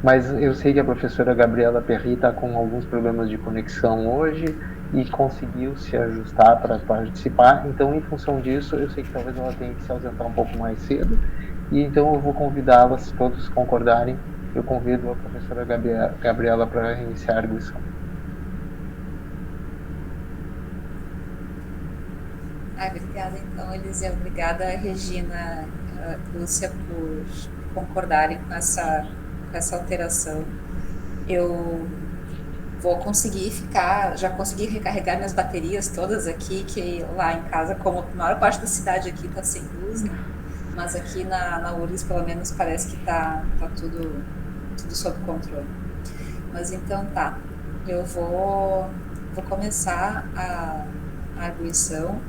mas eu sei que a professora Gabriela Perry está com alguns problemas de conexão hoje e conseguiu se ajustar para participar. Então, em função disso, eu sei que talvez ela tenha que se ausentar um pouco mais cedo, e então eu vou convidá-la, se todos concordarem, eu convido a professora Gabriela para iniciar a arguição. Obrigada, então, Eliseu. Obrigada, Regina, Lúcia, por concordarem com essa alteração. Eu vou conseguir já consegui recarregar minhas baterias todas aqui, que lá em casa, como a maior parte da cidade aqui está sem luz, né? Mas aqui na URGS, pelo menos, parece que tá tudo sob controle. Mas então tá, eu vou começar a arguição.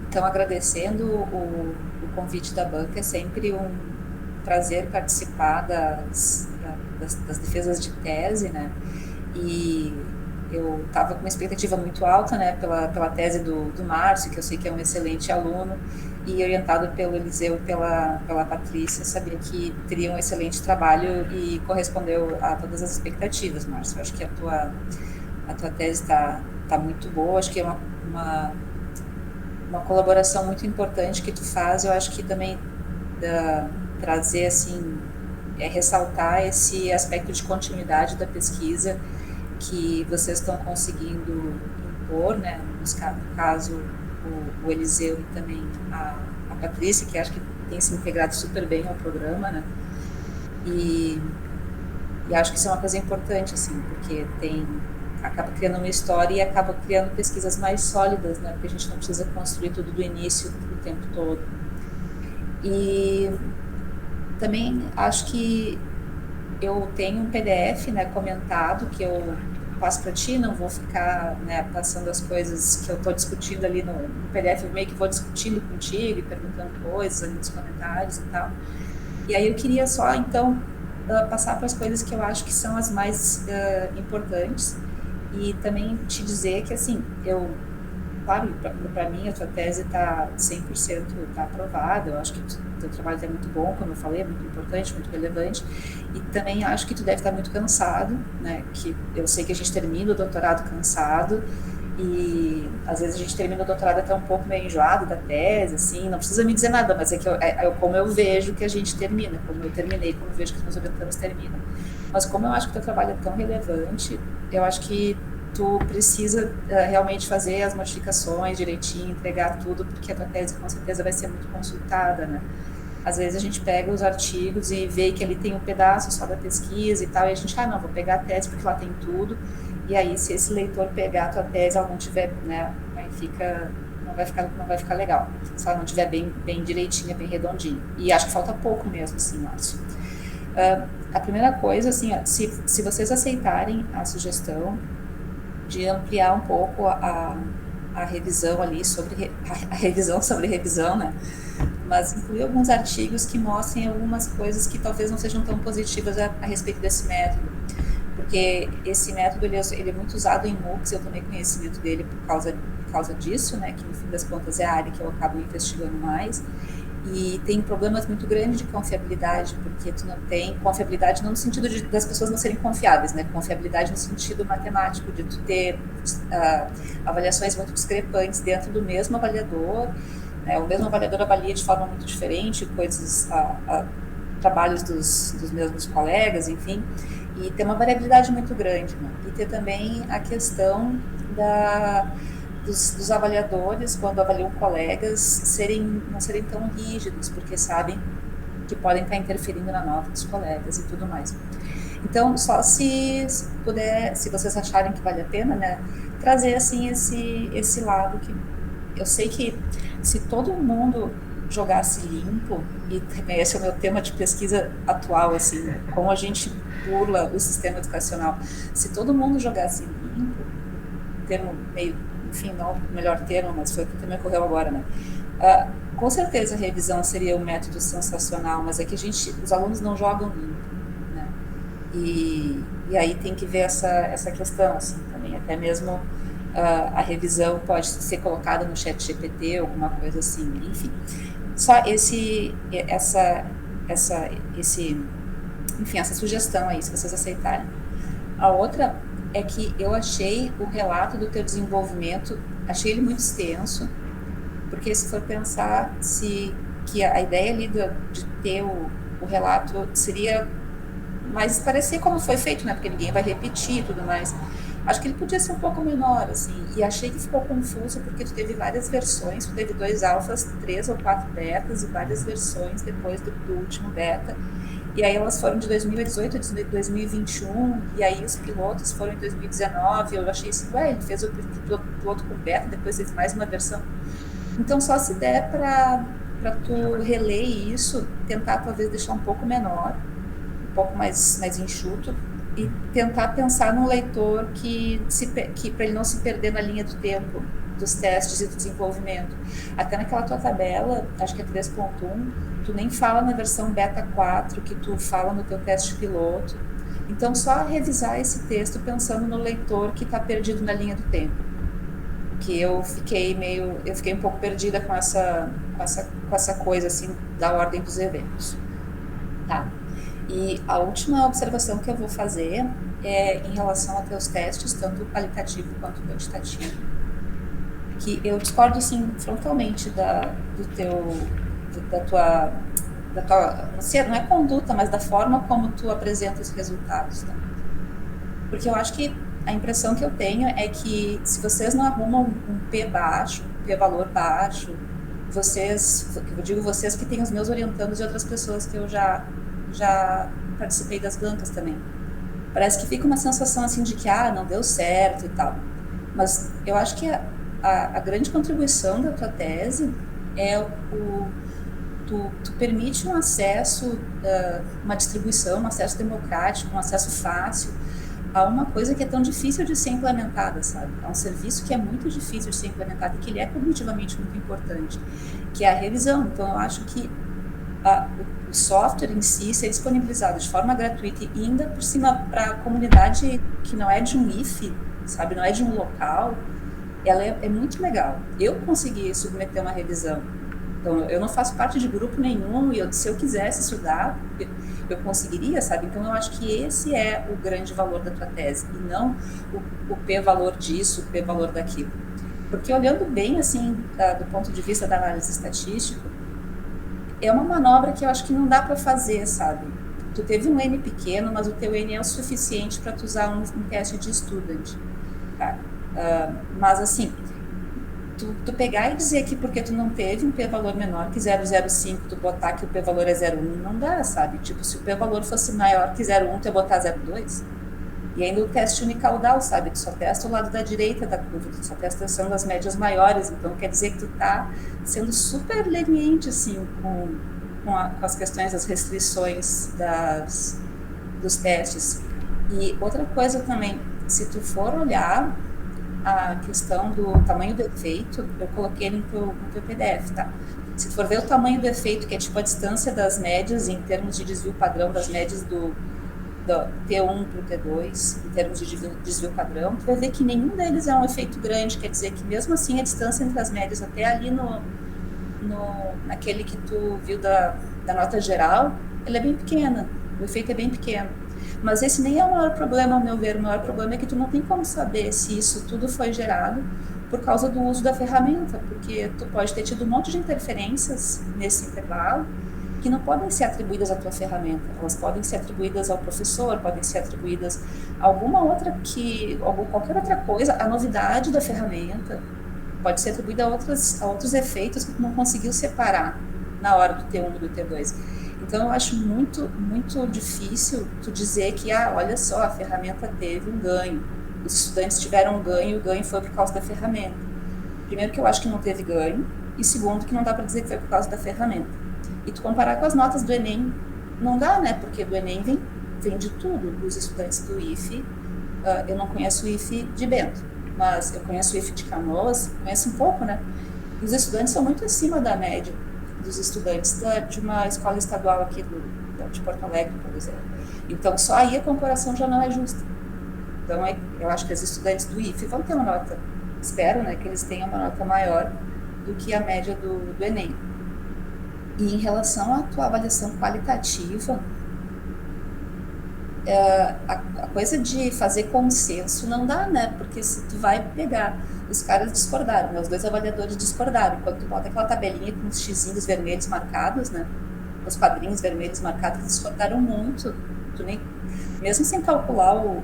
Então, agradecendo o convite da banca, é sempre um prazer participar das defesas de tese, né? E eu estava com uma expectativa muito alta, né, pela tese do Márcio, que eu sei que é um excelente aluno, e orientado pelo Eliseu e pela Patrícia, sabia que teria um excelente trabalho e correspondeu a todas as expectativas, Márcio. Eu acho que a tua tese está muito boa, acho que é uma colaboração muito importante que tu faz. Eu acho que também trazer, assim, ressaltar esse aspecto de continuidade da pesquisa que vocês estão conseguindo impor, né, no caso o Eliseu e também a Patrícia, que acho que tem se integrado super bem ao programa, né, e acho que isso é uma coisa importante, assim, porque acaba criando uma história e acaba criando pesquisas mais sólidas, né, porque a gente não precisa construir tudo do início o tempo todo. E também acho que eu tenho um PDF, né, comentado, que eu passo para ti, não vou ficar, né, passando as coisas que eu estou discutindo ali no PDF, eu meio que vou discutindo contigo e perguntando coisas ali nos comentários e tal. E aí eu queria só, então, passar para as coisas que eu acho que são as mais importantes e também te dizer que, assim, claro, para mim a tua tese está 100% aprovada. Eu acho que o teu trabalho é muito bom, como eu falei, é muito importante, muito relevante, e também acho que tu deve estar muito cansado, né, que eu sei que a gente termina o doutorado cansado, e às vezes a gente termina o doutorado até um pouco meio enjoado da tese, assim, não precisa me dizer nada, mas é que como eu vejo que a gente termina, como eu terminei, como eu vejo que os meus orientandos terminam. Mas como eu acho que o teu trabalho é tão relevante, eu acho que tu precisa realmente fazer as modificações direitinho, entregar tudo, porque a tua tese com certeza vai ser muito consultada, né? Às vezes a gente pega os artigos e vê que ali tem um pedaço só da pesquisa e tal, e a gente, não, vou pegar a tese porque lá tem tudo, e aí se esse leitor pegar a tua tese, ela não tiver, né, aí não vai ficar legal, se ela não tiver bem direitinha, bem redondinha. E acho que falta pouco mesmo, assim, Márcio. A primeira coisa, assim, se vocês aceitarem a sugestão de ampliar um pouco a revisão ali sobre a revisão sobre revisão, né? Mas incluir alguns artigos que mostrem algumas coisas que talvez não sejam tão positivas a respeito desse método, porque esse método ele é muito usado em MOOCs, eu tomei conhecimento dele por causa disso, né? Que no fim das contas é a área que eu acabo investigando mais. E tem problemas muito grandes de confiabilidade, porque tu não tem confiabilidade não no sentido das pessoas não serem confiáveis, né? Confiabilidade no sentido matemático, de tu ter avaliações muito discrepantes dentro do mesmo avaliador, né? O mesmo avaliador avalia de forma muito diferente coisas, trabalhos dos mesmos colegas, enfim, e tem uma variabilidade muito grande, né? E ter também a questão dos avaliadores, quando avaliam colegas, não serem tão rígidos, porque sabem que podem estar interferindo na nota dos colegas e tudo mais. Então, só se puder, se vocês acharem que vale a pena, né, trazer assim esse lado que eu sei que se todo mundo jogasse limpo, e esse é o meu tema de pesquisa atual, assim, como a gente burla o sistema educacional, se todo mundo jogasse limpo, termo meio, enfim, não o melhor termo, mas foi o que também ocorreu agora, né? Com certeza a revisão seria um método sensacional, mas é que os alunos não jogam limpo, né? E aí tem que ver essa questão, assim, também, até mesmo a revisão pode ser colocada no ChatGPT, alguma coisa assim, enfim. Só essa sugestão aí, se vocês aceitarem. A outra é que eu achei o relato do teu desenvolvimento, achei ele muito extenso, porque se for pensar que a ideia ali de ter o relato seria mais parecer como foi feito, né? Porque ninguém vai repetir e tudo mais. Acho que ele podia ser um pouco menor, assim, e achei que ficou confuso porque tu teve várias versões, tu teve 2 alfas, 3 ou 4 betas e várias versões depois do último beta. E aí elas foram de 2018 a 2021, e aí os pilotos foram em 2019, eu achei assim, ele fez o piloto com beta, depois fez mais uma versão. Então só se der para tu reler isso, tentar talvez deixar um pouco menor, um pouco mais enxuto, e tentar pensar num leitor que para ele não se perder na linha do tempo dos testes e do desenvolvimento. Até naquela tua tabela, acho que é 3.1, tu nem fala na versão beta 4 que tu fala no teu teste piloto. Então, só revisar esse texto pensando no leitor que está perdido na linha do tempo. Que eu fiquei um pouco perdida com essa coisa, assim, da ordem dos eventos. Tá. E a última observação que eu vou fazer é em relação aos teus testes, tanto qualitativo quanto quantitativo, que eu discordo, assim, frontalmente da tua, não é conduta, mas da forma como tu apresenta os resultados, tá? Porque eu acho que a impressão que eu tenho é que se vocês não arrumam um P baixo, um P valor baixo, eu digo vocês que têm os meus orientandos e outras pessoas que eu já participei das bancas também. Parece que fica uma sensação assim de que não deu certo e tal. Mas eu acho que a grande contribuição da tua tese é tu permite um acesso, uma distribuição, um acesso democrático, um acesso fácil a uma coisa que é tão difícil de ser implementada, sabe? É um serviço que é muito difícil de ser implementado e que ele é cognitivamente muito importante, que é a revisão. Então eu acho que o software em si ser disponibilizado de forma gratuita e ainda por cima para a comunidade que não é de um IF, sabe, não é de um local, ela é muito legal. Eu consegui submeter uma revisão, então eu não faço parte de grupo nenhum e se eu quisesse estudar, eu conseguiria, sabe? Então eu acho que esse é o grande valor da tua tese e não o P-valor disso, o P-valor daquilo. Porque olhando bem, assim, do ponto de vista da análise estatística, é uma manobra que eu acho que não dá para fazer, sabe? Tu teve um N pequeno, mas o teu N é o suficiente para tu usar um teste de student. Tá? Mas assim, tu pegar e dizer que porque tu não teve um p-valor menor que 0,05, tu botar que o p-valor é 0,1, não dá, sabe? Tipo, se o p-valor fosse maior que 0,1, tu ia botar 0,2. E ainda o teste unicaudal, sabe? Tu só testa o lado da direita da curva, tu só testa sendo as médias maiores, então quer dizer que tu tá sendo super leniente, assim, com as questões das restrições dos testes. E outra coisa também, se tu for olhar a questão do tamanho do efeito, eu coloquei no teu PDF, tá? Se tu for ver o tamanho do efeito, que é tipo a distância das médias em termos de desvio padrão das médias do T1 para o T2, em termos de desvio padrão, tu vai ver que nenhum deles é um efeito grande, quer dizer que mesmo assim a distância entre as médias até ali naquele que tu viu da nota geral, ela é bem pequena, o efeito é bem pequeno. Mas esse nem é o maior problema, ao meu ver. O maior problema é que tu não tem como saber se isso tudo foi gerado por causa do uso da ferramenta, porque tu pode ter tido um monte de interferências nesse intervalo que não podem ser atribuídas à tua ferramenta. Elas podem ser atribuídas ao professor, podem ser atribuídas a qualquer outra coisa. A novidade da ferramenta pode ser atribuída a outros efeitos que tu não conseguiu separar na hora do T1 e do T2. Então, eu acho muito, muito difícil tu dizer que, olha só, a ferramenta teve um ganho. Os estudantes tiveram um ganho e o ganho foi por causa da ferramenta. Primeiro que eu acho que não teve ganho, e segundo que não dá para dizer que foi por causa da ferramenta. E tu comparar com as notas do Enem, não dá, né? Porque do Enem vem de tudo. Os estudantes do IFE, eu não conheço o IFE de Bento, mas eu conheço o IFE de Canoas, conheço um pouco, né? E os estudantes são muito acima da média dos estudantes de uma escola estadual aqui de Porto Alegre, por exemplo. Então, só aí a comparação já não é justa. Então, eu acho que os estudantes do IFE vão ter uma nota, espero, né, que eles tenham uma nota maior do que a média do Enem. E em relação à tua avaliação qualitativa, a coisa de fazer consenso não dá, né? Porque se tu vai pegar, os caras discordaram, né? Os dois avaliadores discordaram. Quando tu bota aquela tabelinha com os xizinhos vermelhos marcados, né? Os quadrinhos vermelhos marcados, eles discordaram muito. Mesmo sem calcular o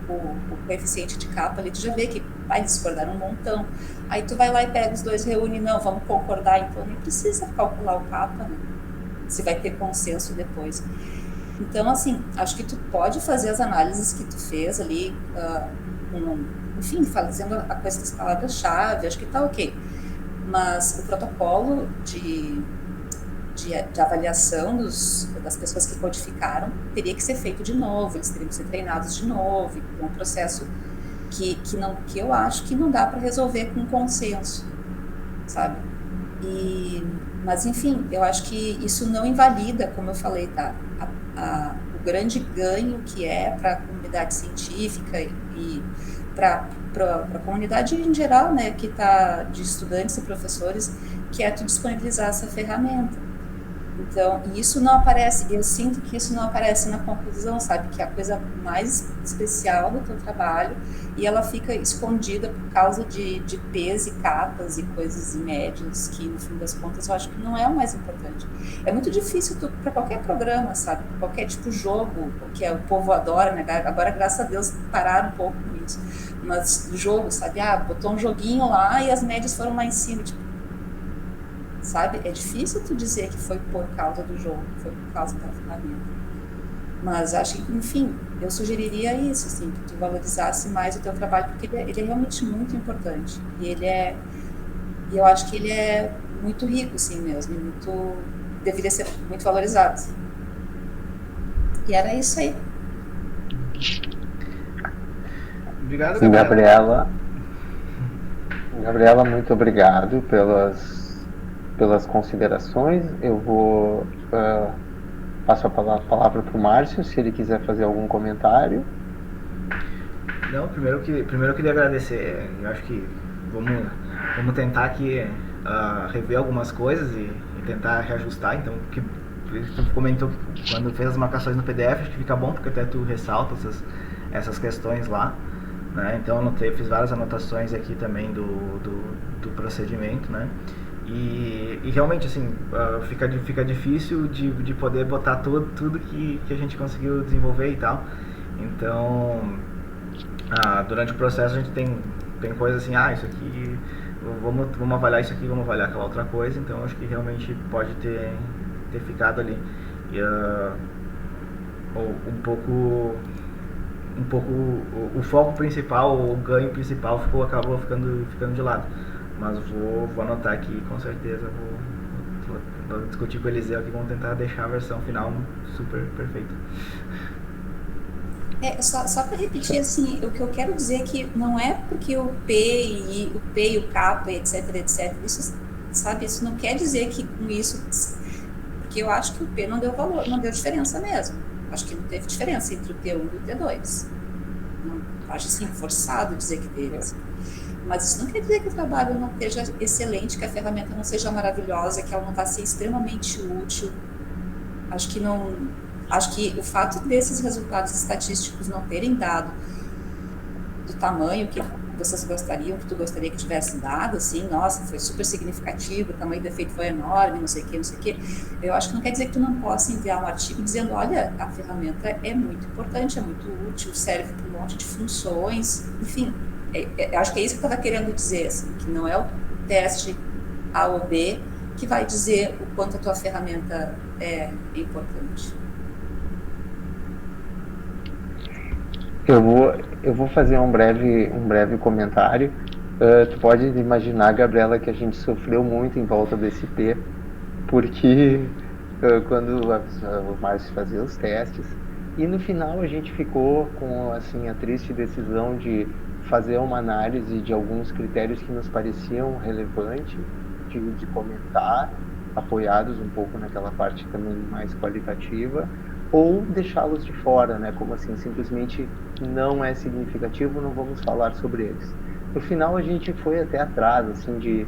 coeficiente de capa ali, tu já vê que eles discordaram um montão. Aí tu vai lá e pega os dois, reúne, não, vamos concordar, então nem precisa calcular o capa, né? Se vai ter consenso depois. Então, assim, acho que tu pode fazer as análises que tu fez ali, enfim, fazendo a coisa das palavras-chave, acho que tá ok. Mas o protocolo de avaliação das pessoas que codificaram teria que ser feito de novo, eles teriam que ser treinados de novo, é um processo que eu acho que não dá para resolver com consenso, sabe? Mas, enfim, eu acho que isso não invalida, como eu falei, tá? O grande ganho que é para a comunidade científica e para a comunidade em geral, né, que está de estudantes e professores, que é tu disponibilizar essa ferramenta. Então, e isso não aparece, eu sinto que isso não aparece na conclusão, sabe? Que é a coisa mais especial do teu trabalho e ela fica escondida por causa de P's e capas e coisas médias que, no fim das contas, eu acho que não é o mais importante. É muito difícil para qualquer programa, sabe? Qualquer tipo de jogo, que o povo adora, né? Agora, graças a Deus, pararam um pouco com isso. Mas jogo, sabe? Botou um joguinho lá e as médias foram lá em cima, tipo, sabe? É difícil tu dizer que foi por causa do jogo, foi por causa da ferramenta. Mas acho que, enfim, eu sugeriria isso, assim, que tu valorizasse mais o teu trabalho, porque ele é realmente muito importante. E eu acho que ele é muito rico, assim, mesmo, deveria ser muito valorizado. E era isso aí. Obrigado, Gabriela, muito obrigado pelas considerações. Eu vou passo a palavra para o Márcio, se ele quiser fazer algum comentário. Não, primeiro eu queria agradecer. Eu acho que vamos tentar aqui rever algumas coisas e tentar reajustar. Então, tu comentou que quando fez as marcações no PDF, acho que fica bom, porque até tu ressalta essas questões lá, né? Então, eu fiz várias anotações aqui também do procedimento, né? E realmente, assim, fica difícil de poder botar tudo que a gente conseguiu desenvolver e tal. Então, durante o processo a gente tem tem coisa assim, isso aqui, vamos avaliar isso aqui, vamos avaliar aquela outra coisa, então acho que realmente pode ter ficado ali. E, um pouco o foco principal, o ganho principal acabou ficando de lado. Mas vou anotar aqui, com certeza, vou discutir com o Eliseu aqui, vamos tentar deixar a versão final super perfeita. Só para repetir, assim, o que eu quero dizer é que não é porque o P e o K, etc, isso, sabe, isso não quer dizer que com isso, porque eu acho que o P não deu valor, não deu diferença mesmo. Acho que não teve diferença entre o T1 e o T2. Não, acho assim, forçado dizer que teve. Assim. Mas isso não quer dizer que o trabalho não esteja excelente, que a ferramenta não seja maravilhosa, que ela não vá ser extremamente útil. Acho que o fato desses resultados estatísticos não terem dado do tamanho que vocês gostariam, que tu gostaria que tivesse dado, assim, nossa, foi super significativo, o tamanho do efeito foi enorme, não sei o quê, eu acho que não quer dizer que tu não possa enviar um artigo dizendo, olha, a ferramenta é muito importante, é muito útil, serve para um monte de funções, enfim, acho que é isso que eu estava querendo dizer, assim, que não é o teste A ou B que vai dizer o quanto a tua ferramenta é importante. Eu vou fazer um breve comentário. Tu pode imaginar, Gabriela, que a gente sofreu muito em volta desse P, porque quando o Márcio fazia os testes, e no final a gente ficou com assim, a triste decisão de fazer uma análise de alguns critérios que nos pareciam relevantes, de comentar, apoiados um pouco naquela parte também mais qualitativa, ou deixá-los de fora, né? Como assim, simplesmente não é significativo, não vamos falar sobre eles. No final, a gente foi até atrás, assim, de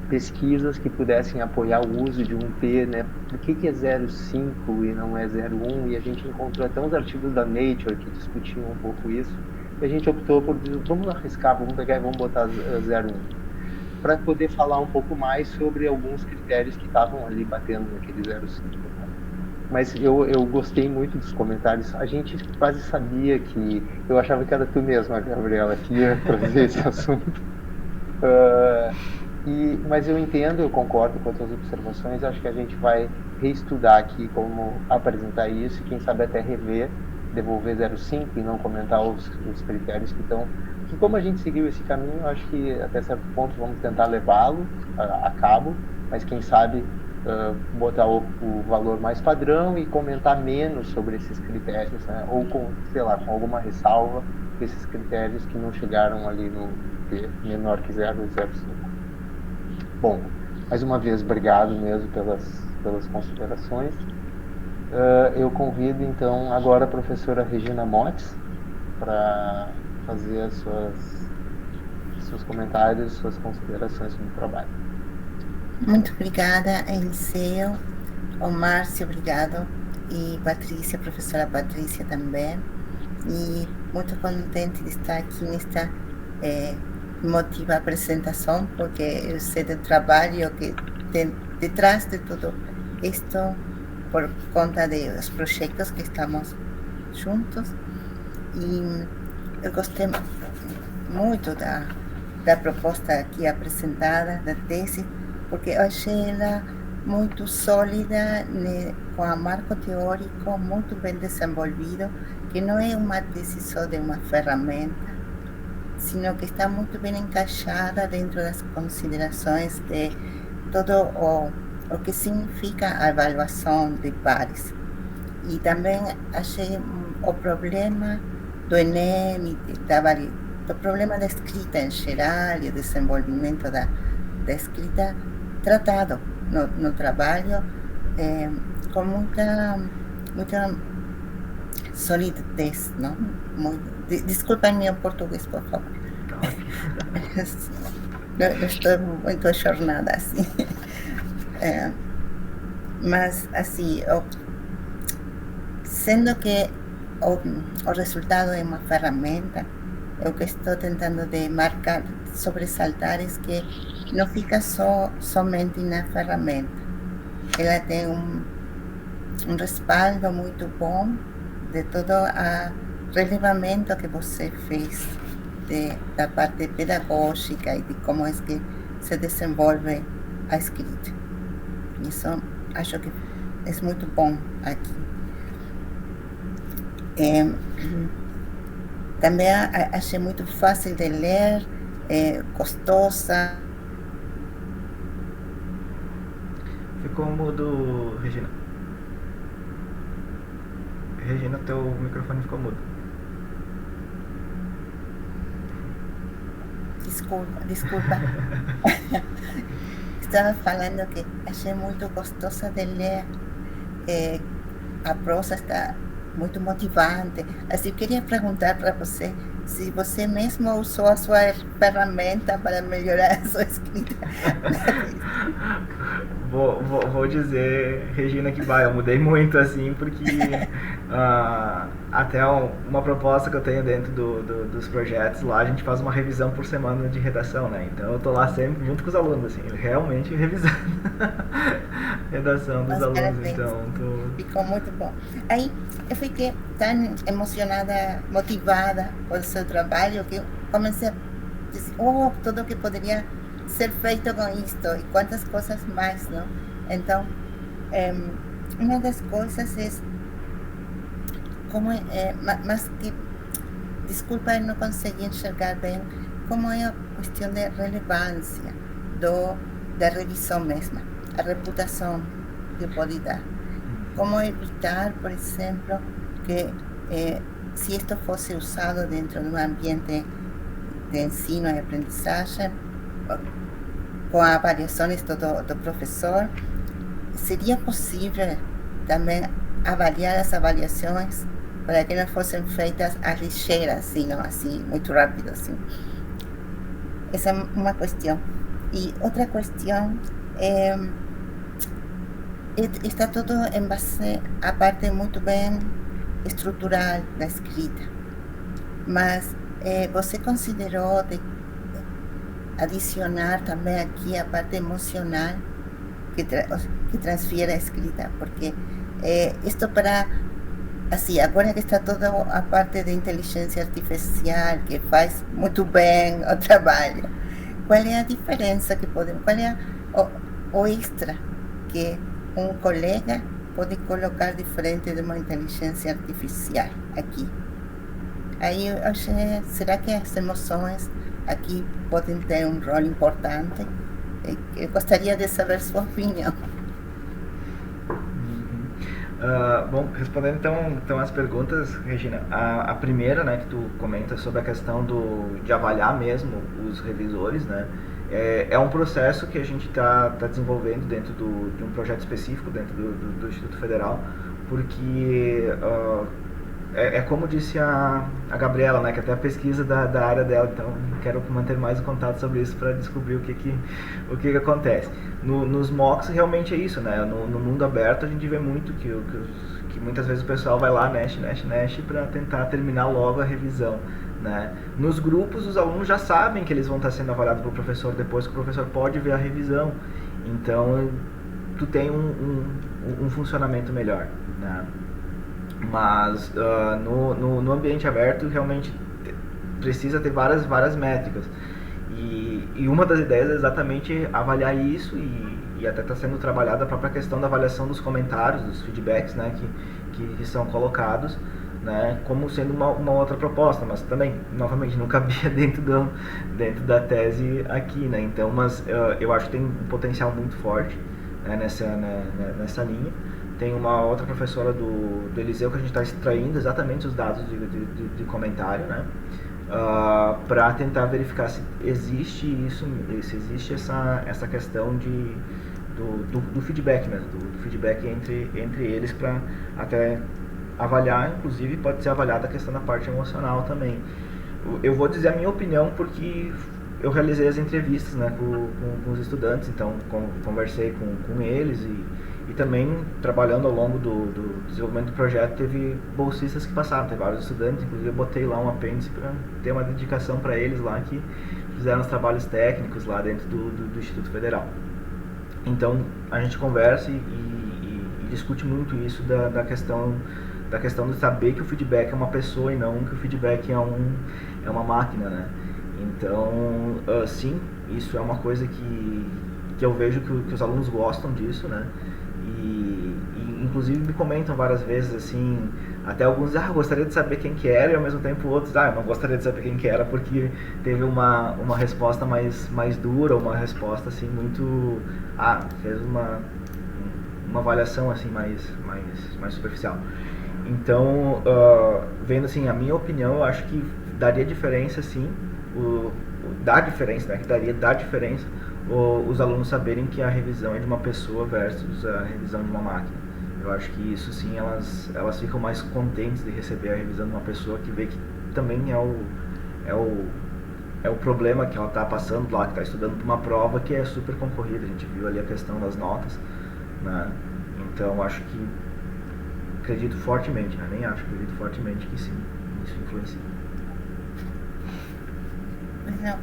pesquisas que pudessem apoiar o uso de um P, né? Por que é 0,5 e não é 0,1? E a gente encontrou até uns artigos da Nature que discutiam um pouco isso. E a gente optou por dizer, vamos arriscar, vamos pegar e vamos botar 0,1. Para poder falar um pouco mais sobre alguns critérios que estavam ali batendo naquele 0,5. Mas eu gostei muito dos comentários. A gente quase sabia que... Eu achava que era tu mesma, Gabriela, que ia trazer esse assunto. Mas eu entendo, eu concordo com as tuas observações. Acho que a gente vai reestudar aqui como apresentar isso e quem sabe até rever, devolver 0,5 e não comentar os critérios que estão... Que como a gente seguiu esse caminho, acho que até certo ponto vamos tentar levá-lo a cabo, mas quem sabe... botar o valor mais padrão e comentar menos sobre esses critérios, né? Ou com, sei lá, com alguma ressalva desses critérios que não chegaram ali no menor que 0,05. Bom, mais uma vez, obrigado mesmo pelas considerações. Eu convido então agora a professora Regina Motes para fazer seus comentários, suas considerações sobre o trabalho. Muito obrigada, Eliseu, o Márcio, obrigado, e Patrícia, professora Patrícia também, e muito contente de estar aqui nesta emotiva apresentação, porque eu sei do trabalho que tem detrás de tudo isto, por conta dos projetos que estamos juntos, e eu gostei muito da proposta aqui apresentada, da tese, porque eu achei ela muito sólida, né, com o marco teórico muito bem desenvolvido, que não é uma tese só de uma ferramenta, sino que está muito bem encaixada dentro das considerações de todo o que significa a avaliação de pares. E também achei o problema do Enem, do problema da escrita em geral e o desenvolvimento da escrita tratado no trabalho com muita solidez, não? Desculpem meu português, por favor. Eu estou muito achornada, assim. Mas, assim, sendo que o resultado é uma ferramenta, o que estou tentando de marcar, sobressaltar, é que não fica somente na ferramenta. Ela tem um respaldo muito bom de todo o relevamento que você fez da parte pedagógica e de como é que se desenvolve a escrita. Isso acho que é muito bom aqui. Também achei muito fácil de ler, gostosa. Ficou mudo, Regina. Regina, teu microfone ficou mudo. Desculpa. Estava falando que achei muito gostosa de ler. A prosa está muito motivante. Assim, queria perguntar para você se você mesmo usou a sua ferramenta para melhorar a sua escrita. Vou dizer, Regina, que eu mudei muito, assim, porque até uma proposta que eu tenho dentro dos projetos lá, a gente faz uma revisão por semana de redação, né? Então eu tô lá sempre junto com os alunos, assim, realmente revisando a redação dos alunos. Parabéns. Então ficou muito bom. Aí eu fiquei tão emocionada, motivada por o seu trabalho, que eu comecei a dizer, tudo que poderia ser feito com isto e quantas coisas mais, não? Então, uma das coisas é como mas que, desculpa, eu não consegui enxergar bem como é a questão de relevância da revisão mesma, a reputação que pode dar. Como evitar, por exemplo, que se isto fosse usado dentro de um ambiente de ensino e aprendizagem, com avaliações do professor, seria possível também avaliar as avaliações para que não fossem feitas às ligeiras, sino assim, muito rápido, assim. Essa é uma questão. E outra questão está tudo em base à parte muito bem estrutural da escrita, mas você considerou de adicionar também aqui a parte emocional que transfere a escrita, porque isto para, assim, agora que está toda a parte de inteligência artificial que faz muito bem o trabalho, qual é a diferença que podemos, qual é o extra que um colega pode colocar diferente de uma inteligência artificial aqui? Aí eu achei, será que as emoções aqui podem ter um rol importante? Eu gostaria de saber sua opinião. Bom, respondendo então as perguntas, Regina, a primeira, né, que tu comenta sobre a questão de avaliar mesmo os revisores, né, é um processo que a gente está desenvolvendo dentro de um projeto específico dentro do Instituto Federal, porque é como disse a Gabriela, né, que até a pesquisa da área dela, então quero manter mais o contato sobre isso para descobrir o que acontece. Nos mocks realmente é isso, né, no mundo aberto a gente vê muito que muitas vezes o pessoal vai lá, mexe para tentar terminar logo a revisão, né. Nos grupos os alunos já sabem que eles vão estar sendo avaliados pelo professor depois que o professor pode ver a revisão, então tu tem um funcionamento melhor, né. Mas no ambiente aberto realmente precisa ter várias métricas e uma das ideias é exatamente avaliar isso e até está sendo trabalhada a própria questão da avaliação dos comentários, dos feedbacks, né, que são colocados, né, como sendo uma outra proposta, mas também, novamente, não cabia dentro da tese aqui, né, então, mas eu acho que tem um potencial muito forte, né, nessa linha. Tem uma outra professora do Eliseu que a gente está extraindo exatamente os dados de comentário, né, para tentar verificar se existe isso, se existe essa questão do feedback mesmo, do feedback entre eles, para até avaliar, inclusive pode ser avaliada a questão da parte emocional também. Eu vou dizer a minha opinião porque eu realizei as entrevistas, né, com os estudantes, então conversei com eles e também trabalhando ao longo do desenvolvimento do projeto teve bolsistas que passaram, teve vários estudantes, inclusive eu botei lá um apêndice para ter uma dedicação para eles lá que fizeram os trabalhos técnicos lá dentro do Instituto Federal. Então a gente conversa e discute muito isso da questão da questão de saber que o feedback é uma pessoa e não que o feedback é uma máquina, né? Então, sim, isso é uma coisa que eu vejo que os alunos gostam disso, né? E inclusive me comentam várias vezes, assim, até alguns, gostaria de saber quem que era, e ao mesmo tempo outros, eu não gostaria de saber quem que era, porque teve uma resposta mais dura, uma resposta, assim, muito, fez uma avaliação, assim, mais superficial. Então, vendo, assim, a minha opinião, eu acho que daria diferença, sim, dá diferença, né, que dá diferença os alunos saberem que a revisão é de uma pessoa versus a revisão de uma máquina. Eu acho que isso sim, elas ficam mais contentes de receber a revisão de uma pessoa que vê que também é o problema que ela está passando lá, que está estudando para uma prova que é super concorrida. A gente viu ali a questão das notas, né? Então acho que, acredito fortemente, né? Acredito fortemente que sim, isso influencia.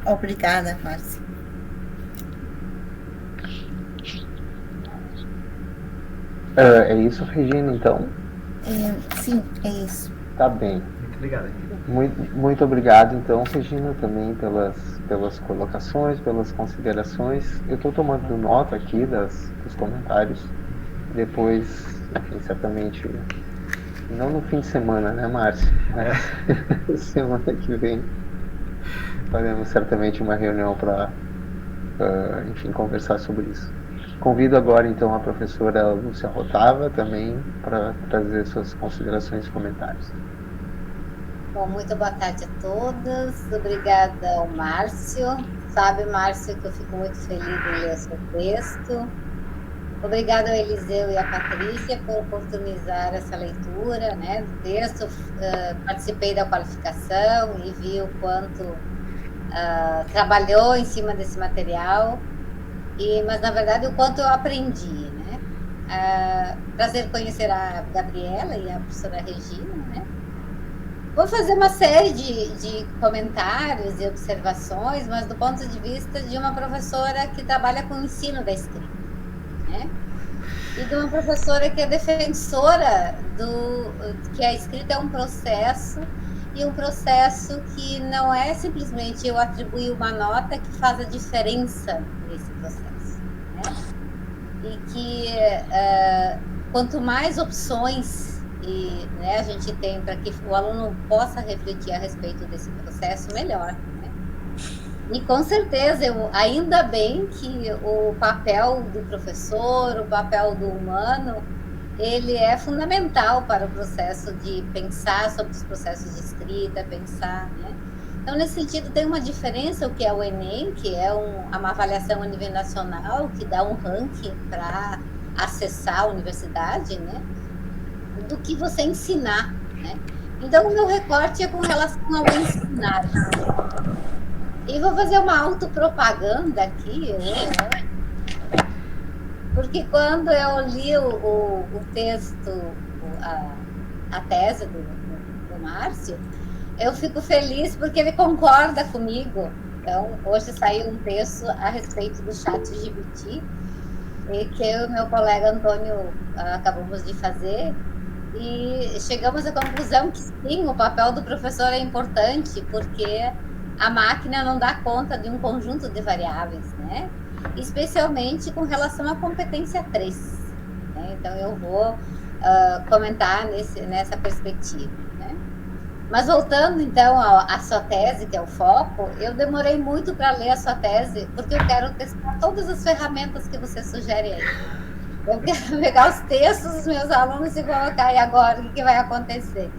Obrigada, Márcio. É isso, Regina, então? Sim, é isso. Tá bem. Muito obrigado. Muito obrigado, então, Regina, também pelas colocações, pelas considerações. Eu estou tomando nota aqui dos comentários. Depois, enfim, certamente, não no fim de semana, né, Márcio? Mas semana que vem faremos certamente uma reunião para, enfim, conversar sobre isso. Convido agora, então, a professora Lúcia Rotava também para trazer suas considerações e comentários. Bom, muito boa tarde a todos. Obrigada ao Márcio. Sabe, Márcio, que eu fico muito feliz em ler o seu texto. Obrigada ao Eliseu e à Patrícia por oportunizar essa leitura, né, do texto. Participei da qualificação e vi o quanto trabalhou em cima desse material. Mas, na verdade, o quanto eu aprendi, né? Prazer conhecer a Gabriela e a professora Regina, né? Vou fazer uma série de comentários e observações, mas do ponto de vista de uma professora que trabalha com o ensino da escrita, né? E de uma professora que é defensora que a escrita é um processo, e um processo que não é simplesmente eu atribuir uma nota que faz a diferença nesse processo, né? E que quanto mais opções a gente tem para que o aluno possa refletir a respeito desse processo, melhor, né? E com certeza, ainda bem que o papel do professor, o papel do humano, ele é fundamental para o processo de pensar sobre os processos de escrita, pensar, né? Então, nesse sentido, tem uma diferença o que é o Enem, que é uma avaliação a nível nacional, que dá um ranking para acessar a universidade, né? Do que você ensinar, né? Então, o meu recorte é com relação ao ensinar. E vou fazer uma autopropaganda aqui, né? Porque quando eu li o texto, a tese do Márcio, eu fico feliz porque ele concorda comigo. Então, hoje saiu um texto a respeito do ChatGPT, que eu e meu colega Antônio acabamos de fazer, e chegamos à conclusão que sim, o papel do professor é importante, porque a máquina não dá conta de um conjunto de variáveis, né? Especialmente com relação à competência 3. Né? Então, eu vou comentar nessa perspectiva. Né? Mas voltando, então, à sua tese, que é o foco, eu demorei muito para ler a sua tese, porque eu quero testar todas as ferramentas que você sugere aí. Eu quero pegar os textos dos meus alunos e colocar aí agora o que vai acontecer.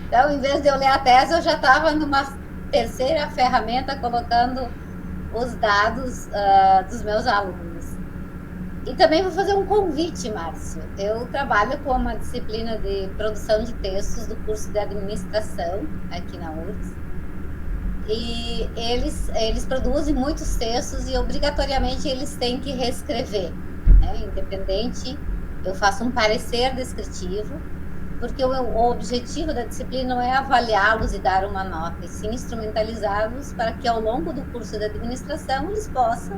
Então, em vez de eu ler a tese, eu já estava numa terceira ferramenta colocando os dados dos meus alunos. E também vou fazer um convite, Márcio. Eu trabalho com uma disciplina de produção de textos do curso de administração aqui na URGS. E eles produzem muitos textos e obrigatoriamente eles têm que reescrever, né? Independente, eu faço um parecer descritivo, porque o objetivo da disciplina não é avaliá-los e dar uma nota, e sim instrumentalizá-los para que ao longo do curso de administração eles possam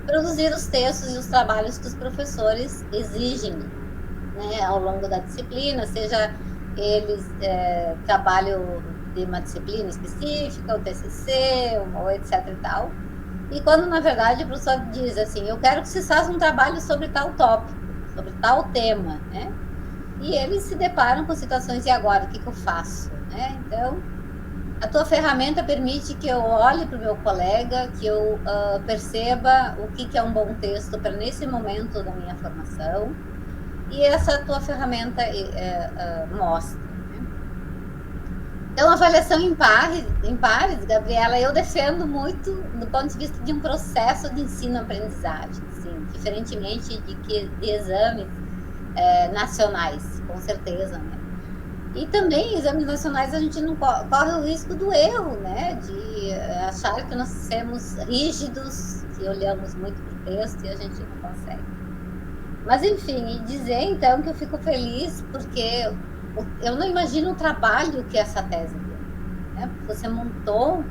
produzir os textos e os trabalhos que os professores exigem, né, ao longo da disciplina, seja eles trabalham de uma disciplina específica, o TCC, ou etc e tal. E quando, na verdade, o professor diz assim, eu quero que vocês façam um trabalho sobre tal tópico, sobre tal tema, né? E eles se deparam com situações, e agora, o que eu faço? Né? Então, a tua ferramenta permite que eu olhe para o meu colega, que eu perceba o que é um bom texto para nesse momento da minha formação, e essa tua ferramenta mostra. Então, avaliação em pares, Gabriela, eu defendo muito do ponto de vista de um processo de ensino-aprendizagem, assim, diferentemente de exames nacionais, com certeza, né? E também, exames nacionais, a gente não corre o risco do erro, né? De achar que nós somos rígidos, que olhamos muito para o texto e a gente não consegue. Mas, enfim, e dizer, então, que eu fico feliz porque eu não imagino o trabalho que essa tese deu, né? Você montou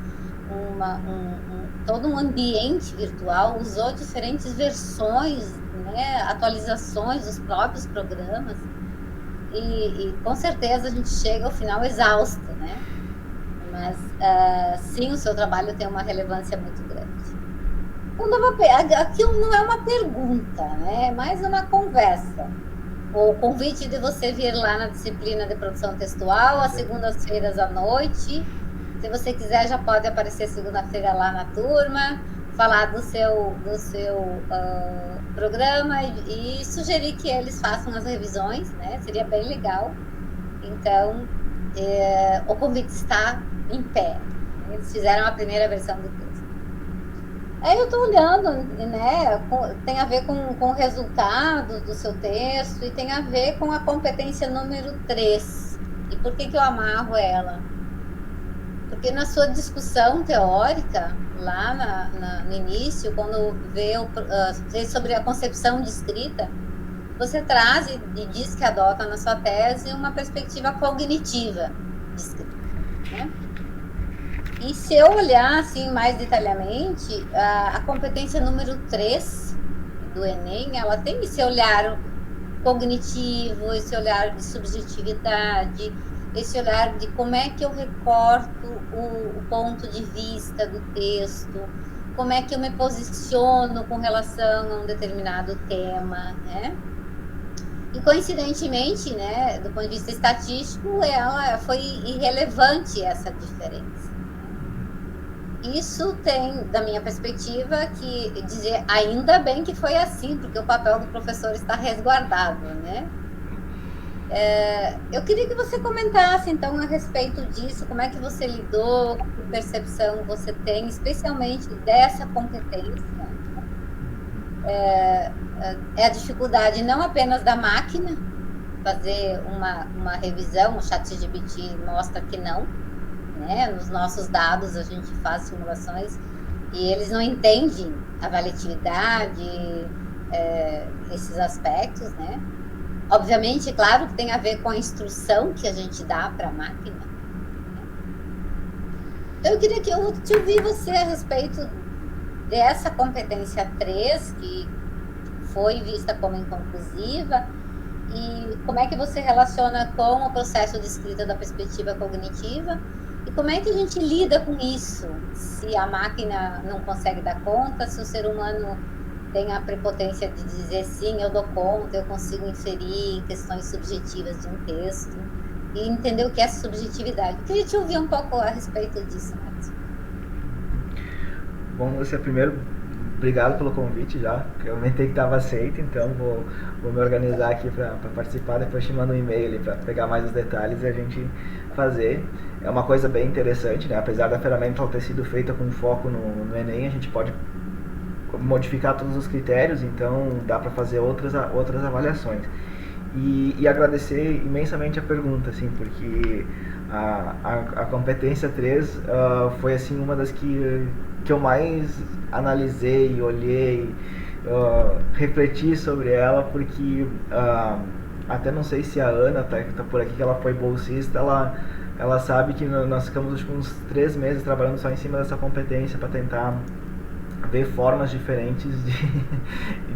todo um ambiente virtual, usou diferentes versões, né, atualizações dos próprios programas, e com certeza a gente chega ao final exausto, né? Mas sim, o seu trabalho tem uma relevância muito grande. Então, aqui não é uma pergunta, né? É mais uma conversa. O convite de você vir lá na disciplina de produção textual, às segundas-feiras à noite. Se você quiser, já pode aparecer segunda-feira lá na turma, falar do seu programa e sugerir que eles façam as revisões, né? Seria bem legal. Então, o convite está em pé. Eles fizeram a primeira versão do texto. Aí eu estou olhando, né? Tem a ver com resultados do seu texto e tem a ver com a competência número 3. E por que eu amarro ela? Porque na sua discussão teórica, lá no início, quando veio sobre a concepção de escrita, você traz e diz que adota na sua tese uma perspectiva cognitiva de escrita, né? E se eu olhar assim mais detalhadamente, a competência número 3 do Enem, ela tem esse olhar cognitivo, esse olhar de subjetividade, esse olhar de como é que eu recorto o ponto de vista do texto, como é que eu me posiciono com relação a um determinado tema, né? E coincidentemente, né, do ponto de vista estatístico, ela foi irrelevante essa diferença. Isso tem, da minha perspectiva, que dizer ainda bem que foi assim, porque o papel do professor está resguardado, né? Eu queria que você comentasse, então, a respeito disso, como é que você lidou, que percepção você tem, especialmente dessa competência. É a dificuldade não apenas da máquina, fazer uma revisão, o ChatGPT mostra que não, né? Nos nossos dados a gente faz simulações e eles não entendem a validade, esses aspectos, né? Obviamente, claro que tem a ver com a instrução que a gente dá para a máquina. Então, eu queria que eu te ouvir você a respeito dessa competência 3, que foi vista como inconclusiva, e como é que você relaciona com o processo de escrita da perspectiva cognitiva, e como é que a gente lida com isso, se a máquina não consegue dar conta, se o ser humano tem a prepotência de dizer sim, eu dou conta, eu consigo inferir questões subjetivas de um texto, e entender o que é subjetividade. Eu queria te ouvir um pouco a respeito disso, Marcos. Bom, você primeiro, obrigado pelo convite já, eu comentei que estava aceito, então vou me organizar aqui para participar, depois te mando um e-mail ali para pegar mais os detalhes e a gente fazer. É uma coisa bem interessante, né? Apesar da ferramenta ter sido feita com foco no Enem, a gente pode modificar todos os critérios, então dá para fazer outras avaliações. E agradecer imensamente a pergunta, assim, porque a competência 3 foi assim uma das que eu mais analisei, olhei, refleti sobre ela, porque até não sei se a Ana que tá por aqui, que ela foi bolsista, ela sabe que nós ficamos uns 3 meses trabalhando só em cima dessa competência para tentar ver formas diferentes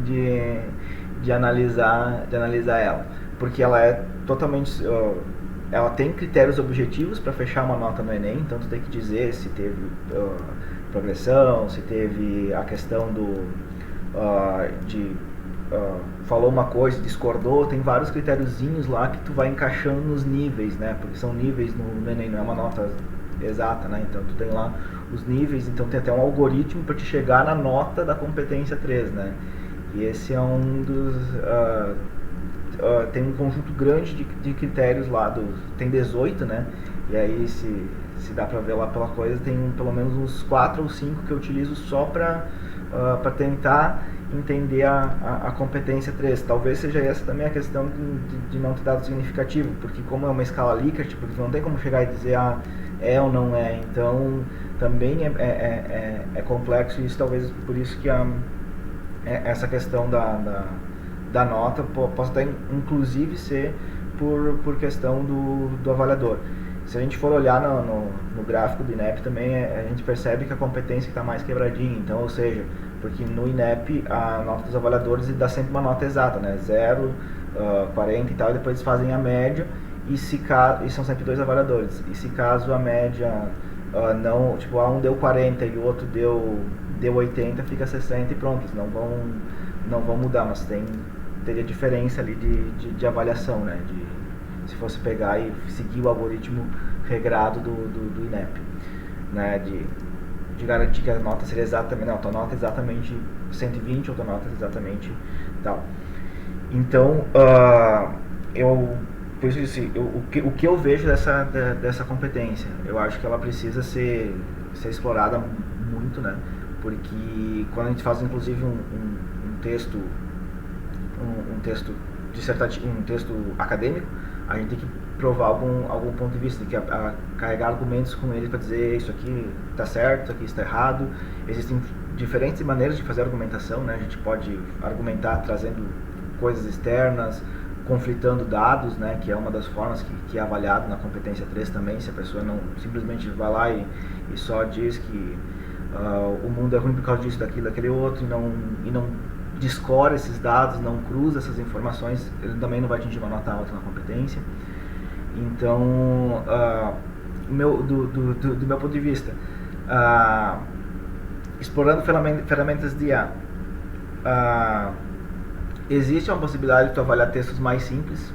de analisar ela, porque ela é totalmente ela tem critérios objetivos para fechar uma nota no Enem, então tu tem que dizer se teve progressão, se teve a questão falou uma coisa, discordou, tem vários critériozinhos lá que tu vai encaixando nos níveis, né? Porque são níveis no Enem, não é uma nota exata, né? Então tu tem lá os níveis, então tem até um algoritmo para te chegar na nota da competência 3, né? E esse é um dos... tem um conjunto grande de critérios lá, tem 18, né? E aí se dá para ver lá pela coisa, tem pelo menos uns 4 ou 5 que eu utilizo só para tentar entender a competência 3. Talvez seja essa também a questão de não ter dado significativo, porque como é uma escala Likert, porque não tem como chegar e dizer é ou não é, então também é complexo, e isso talvez por isso que essa questão da nota possa até inclusive ser por questão do avaliador. Se a gente for olhar no gráfico do INEP também, a gente percebe que a competência está mais quebradinha, então, ou seja, porque no INEP a nota dos avaliadores dá sempre uma nota exata, né? 0, 40 e tal, e depois eles fazem a média, e são sempre 2 avaliadores. E se caso a média não, tipo, um deu 40 e o outro deu 80, fica 60 e pronto, eles não vão mudar, mas teria diferença ali de avaliação, né? Se fosse pegar e seguir o algoritmo regrado do INEP, né? De garantir que a nota seria exatamente, não, a tua nota é exatamente 120, ou a tua nota é exatamente tal. Então, por isso assim, o que eu vejo dessa competência, eu acho que ela precisa ser explorada muito, né? Porque quando a gente faz inclusive um texto dissertativo, um texto acadêmico, a gente tem que provar algum ponto de vista, tem que carregar argumentos com ele para dizer isso aqui está certo, isso aqui está errado. Existem diferentes maneiras de fazer argumentação, né? A gente pode argumentar trazendo coisas externas, conflitando dados, né? Que é uma das formas que é avaliado na competência 3 também, se a pessoa não simplesmente vai lá e só diz que o mundo é ruim por causa disso, daquilo, daquele outro, e não descore esses dados, não cruza essas informações, ele também não vai atingir uma nota alta na competência. Então, do meu ponto de vista, explorando ferramentas de IA, existe uma possibilidade de tu avaliar textos mais simples,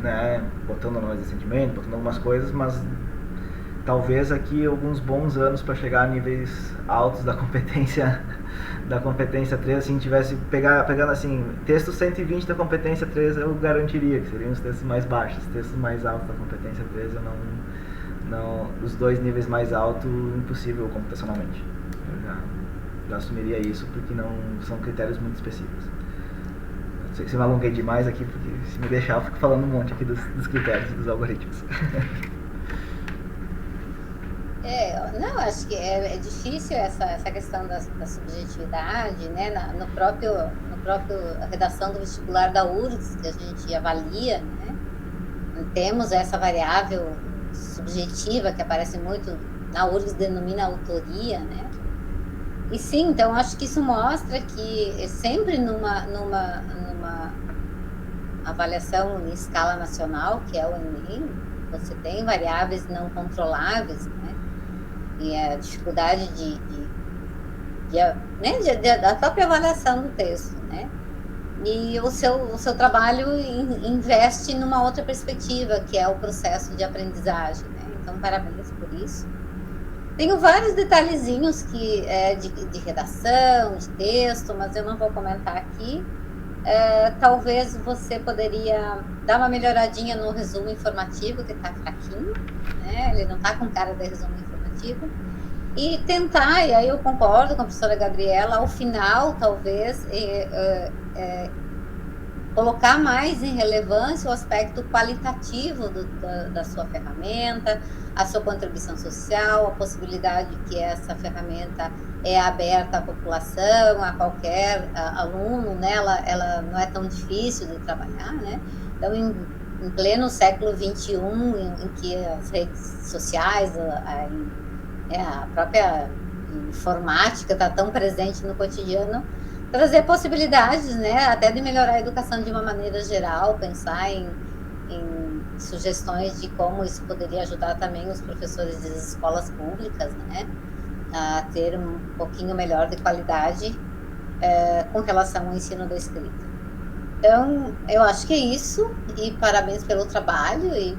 né, botando análise de sentimento, botando algumas coisas, mas talvez aqui alguns bons anos para chegar a níveis altos da competência 3, assim, pegando assim, texto 120 da competência 3 eu garantiria que seriam os textos mais baixos. Textos mais altos da competência 3 eu não os 2 níveis mais altos, impossível computacionalmente. Eu já assumiria isso, porque não são critérios muito específicos. Não sei se eu me alonguei demais aqui, porque se me deixar eu fico falando um monte aqui dos critérios e dos algoritmos. Não, acho que é difícil essa questão da subjetividade, né? No próprio redação do vestibular da URGS, que a gente avalia, né? Temos essa variável subjetiva que aparece muito, na URGS denomina autoria, né? E sim, então acho que isso mostra que sempre numa avaliação em escala nacional, que é o Enem, você tem variáveis não controláveis, né? E a dificuldade da própria avaliação do texto, né? E o seu trabalho investe numa outra perspectiva, que é o processo de aprendizagem, né? Então, parabéns por isso. Tenho vários detalhezinhos de redação, de texto, mas eu não vou comentar aqui. Talvez você poderia dar uma melhoradinha no resumo informativo, que está fraquinho, né? Ele não está com cara de resumo informativo. E tentar, e aí eu concordo com a professora Gabriela, ao final, talvez, colocar mais em relevância o aspecto qualitativo da sua ferramenta, a sua contribuição social, a possibilidade que essa ferramenta é aberta à população, a qualquer aluno, né? Ela não é tão difícil de trabalhar, né? Então, em pleno século XXI, em que as redes sociais, a própria informática está tão presente no cotidiano, trazer possibilidades, né, até de melhorar a educação de uma maneira geral, pensar em em sugestões de como isso poderia ajudar também os professores das escolas públicas, né, a ter um pouquinho melhor de qualidade com relação ao ensino da escrita. Então, eu acho que é isso, e parabéns pelo trabalho, e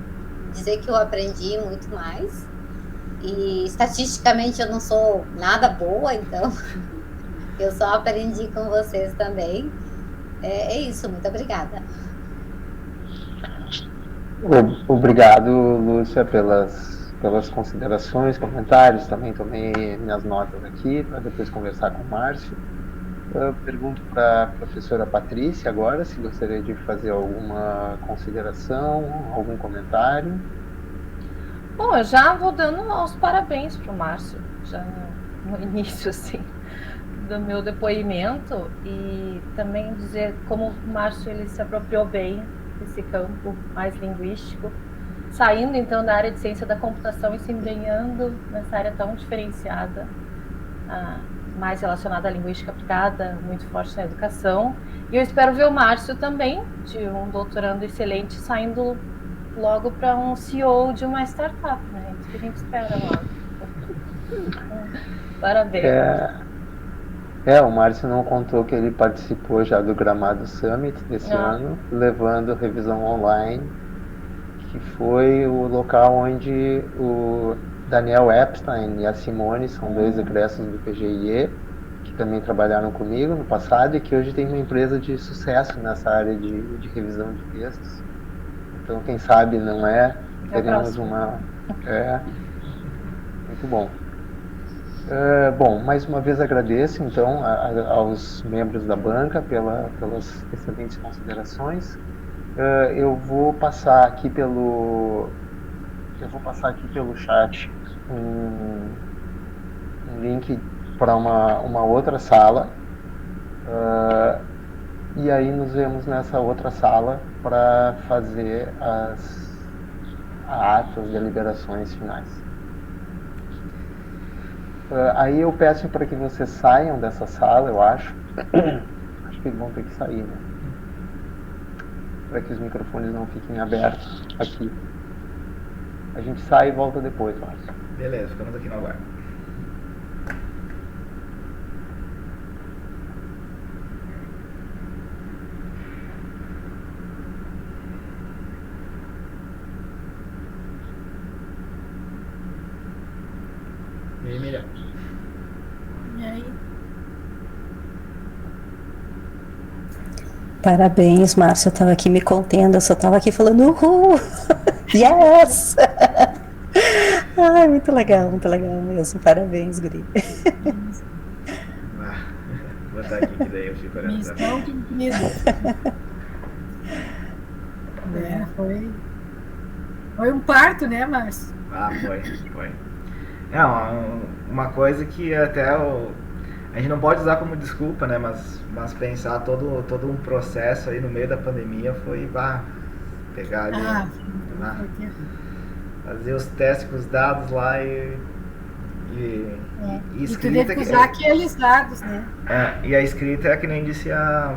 dizer que eu aprendi muito mais, e estatisticamente eu não sou nada boa, então eu só aprendi com vocês também. É isso, muito obrigada. Obrigado, Lúcia, pelas considerações, comentários. Também tomei minhas notas aqui para depois conversar com o Márcio. Eu pergunto para a professora Patrícia agora se gostaria de fazer alguma consideração, algum comentário. Bom, eu já vou dando os parabéns para o Márcio, já no início, assim, do meu depoimento, e também dizer como o Márcio ele se apropriou bem desse campo mais linguístico, saindo então da área de ciência da computação e se embrenhando nessa área tão diferenciada, mais relacionada à linguística aplicada, muito forte na educação. E eu espero ver o Márcio também, de um doutorando excelente, saindo logo para um CEO de uma startup, né? Isso que a gente espera logo. Parabéns. O Márcio não contou que ele participou já do Gramado Summit desse ano, levando revisão online, que foi o local onde o Daniel Epstein e a Simone são dois egressos do PGIE, que também trabalharam comigo no passado e que hoje tem uma empresa de sucesso nessa área de revisão de textos. Então, quem sabe, não é? Teremos uma... muito bom. Bom, mais uma vez agradeço, então, aos membros da banca pelas excelentes considerações. Eu vou passar aqui pelo chat um link para uma outra sala, e aí nos vemos nessa outra sala para fazer as atas, deliberações finais. Aí eu peço para que vocês saiam dessa sala, eu acho. Acho que vão ter que sair, né? Para que os microfones não fiquem abertos aqui. A gente sai e volta depois, Márcio. Beleza, ficamos aqui no aguardo. E aí, Miriam? E aí? Parabéns, Márcio. Eu estava aqui me contendo, eu só estava aqui falando uhul! Yes! Ai, muito legal mesmo. Parabéns, Guri. Vou botar aqui que daí eu fico olhando pra Missão cumprida. Foi um parto, né, Márcio? Foi. É uma coisa que até a gente não pode usar como desculpa, né? Mas pensar todo um processo aí no meio da pandemia foi pegar ali, fazer os testes com os dados lá e escrita. E tu teve que usar aqueles dados, né? E a escrita é que nem disse a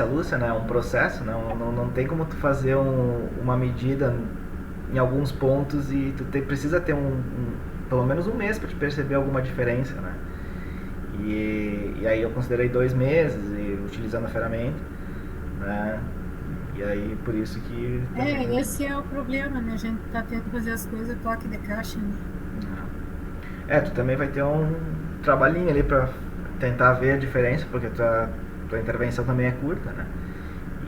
Lúcia, né? Um processo, né? Não tem como tu fazer uma medida em alguns pontos e tu precisa ter pelo menos um mês para te perceber alguma diferença, né? E aí eu considerei 2 meses utilizando a ferramenta, né? E aí por isso que... esse é o problema, né? A gente tá tendo que fazer as coisas toque de caixa, né? Tu também vai ter um trabalhinho ali para tentar ver a diferença, porque tua intervenção também é curta, né?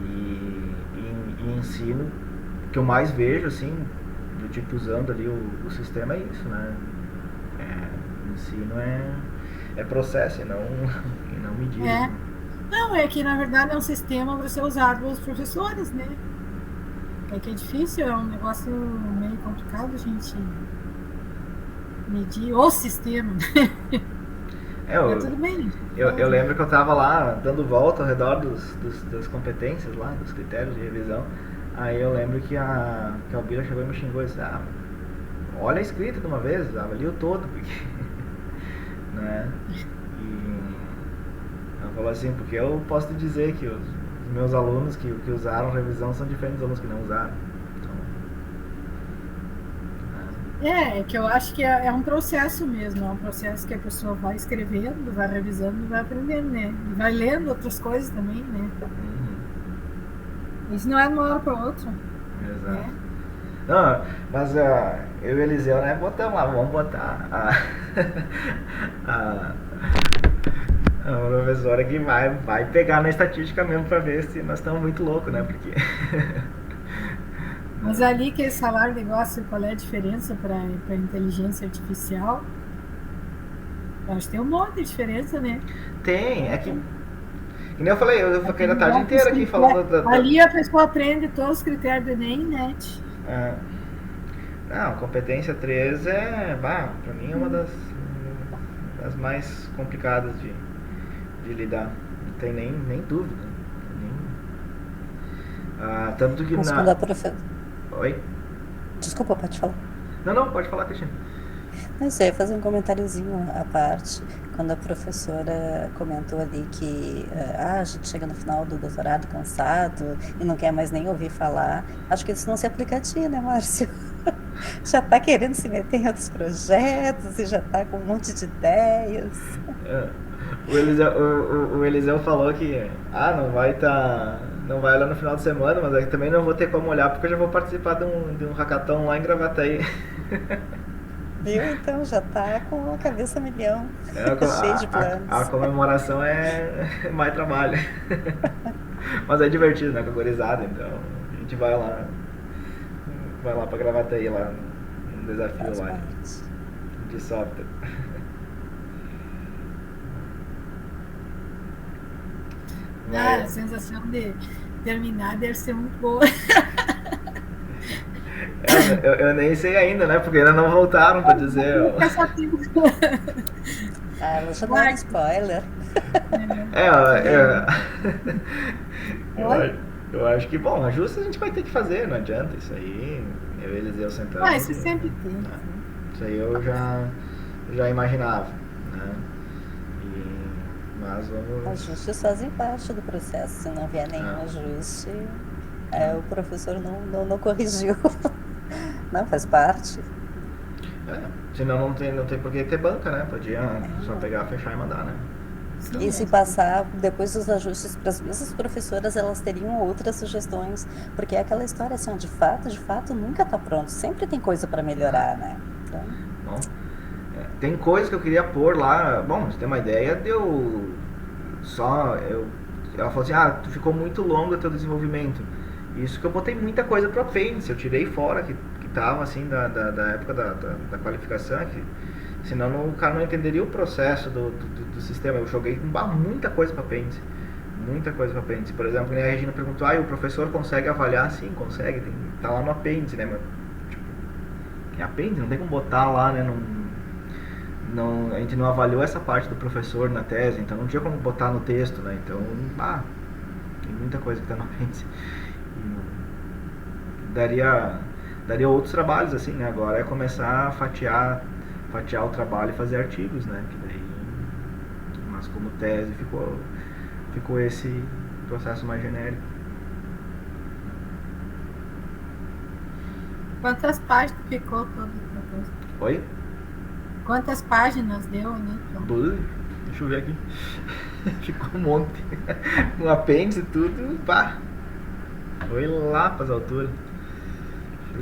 E ensino, o que eu mais vejo, assim, do tipo usando ali o sistema é isso, né? Ensino é processo e não medida. Não, é que na verdade é um sistema para ser usado pelos professores, né? É que é difícil, é um negócio meio complicado a gente medir o sistema, né? Tudo bem. Eu lembro que eu estava lá dando volta ao redor das competências lá, dos critérios de revisão. Aí eu lembro que a Albira chegou e me xingou e disse, olha a escrita de uma vez, avalia o todo, porque... né? E ela falou assim, porque eu posso te dizer que os meus alunos que usaram revisão são diferentes dos alunos que não usaram. É que eu acho que é um processo mesmo, é um processo que a pessoa vai escrevendo, vai revisando e vai aprendendo, né? E vai lendo outras coisas também, né? Isso não é de uma hora para outra. Exato. Né? Não, mas eu e o Eliseu, né, botamos lá, vamos botar a professora que vai pegar na estatística mesmo para ver se nós estamos muito loucos, né? Porque... Mas ali que eles falaram negócio, qual é a diferença para inteligência artificial? Eu acho que tem um monte de diferença, né? Tem, é que nem eu falei, eu fiquei a tarde inteira aqui falando ali a pessoa aprende todos os critérios do Enem, né? Não, competência 3 pra mim é uma das mais complicadas de lidar. Não tem nem dúvida. Tanto que Mas quando a professora... Oi? Desculpa, pode falar. Não, pode falar, Cristina. Mas eu ia fazer um comentáriozinho à parte. Quando a professora comentou ali que a gente chega no final do doutorado cansado e não quer mais nem ouvir falar, acho que isso não se aplica a ti, né, Márcio? Já está querendo se meter em outros projetos e já está com um monte de ideias. O Eliseu falou que não vai lá no final de semana, mas eu também não vou ter como olhar porque eu já vou participar de um hackathon lá em Gravataí. Viu? Então já tá com a cabeça a milhão, cheio de planos. A comemoração é mais trabalho. Mas é divertido, né? Com a gurizada, então a gente vai lá pra Gravataí, lá um desafio lá de software. A sensação de terminar deve ser muito boa. Eu nem sei ainda, né? Porque ainda não voltaram pra dizer. Ela já dá um spoiler. Eu acho que, bom, ajuste a gente vai ter que fazer, não adianta. Isso aí, eu e Eliseu sentando. Isso sempre tem. Isso aí eu já imaginava, né? Mas vamos... Ajustes fazem parte do processo. Se não vier nenhum ajuste, o professor não corrigiu. Não, faz parte. Senão não tem por que ter banca, né? Podia só pegar, fechar e mandar, né? Então, e se passar depois dos ajustes para as mesmas professoras, elas teriam outras sugestões, porque é aquela história assim, de fato nunca está pronto, sempre tem coisa para melhorar, né? Então... Bom, tem coisa que eu queria pôr lá. Bom, você tem uma ideia, ela falou assim, tu ficou muito longo o teu desenvolvimento. Isso que eu botei muita coisa pro apêndice, eu tirei fora que tava assim da época da qualificação, que senão o cara não entenderia o processo do sistema. Eu joguei muita coisa pro apêndice. Muita coisa pro apêndice. Por exemplo, a Regina perguntou, o professor consegue avaliar? Sim, consegue, tá lá no apêndice, né? Mas, tipo, é apêndice, não tem como botar lá, né? A gente não avaliou essa parte do professor na tese, então não tinha como botar no texto, né? Então, tem muita coisa que tá no apêndice. Daria outros trabalhos, assim, né? Agora é começar a fatiar o trabalho e fazer artigos, né? Que daí, mas como tese ficou esse processo mais genérico. Quantas páginas ficou todo o proposto? Oi? Quantas páginas deu, né? Deixa eu ver aqui. Ficou um monte. Um apêndice e tudo, Foi lá para as alturas.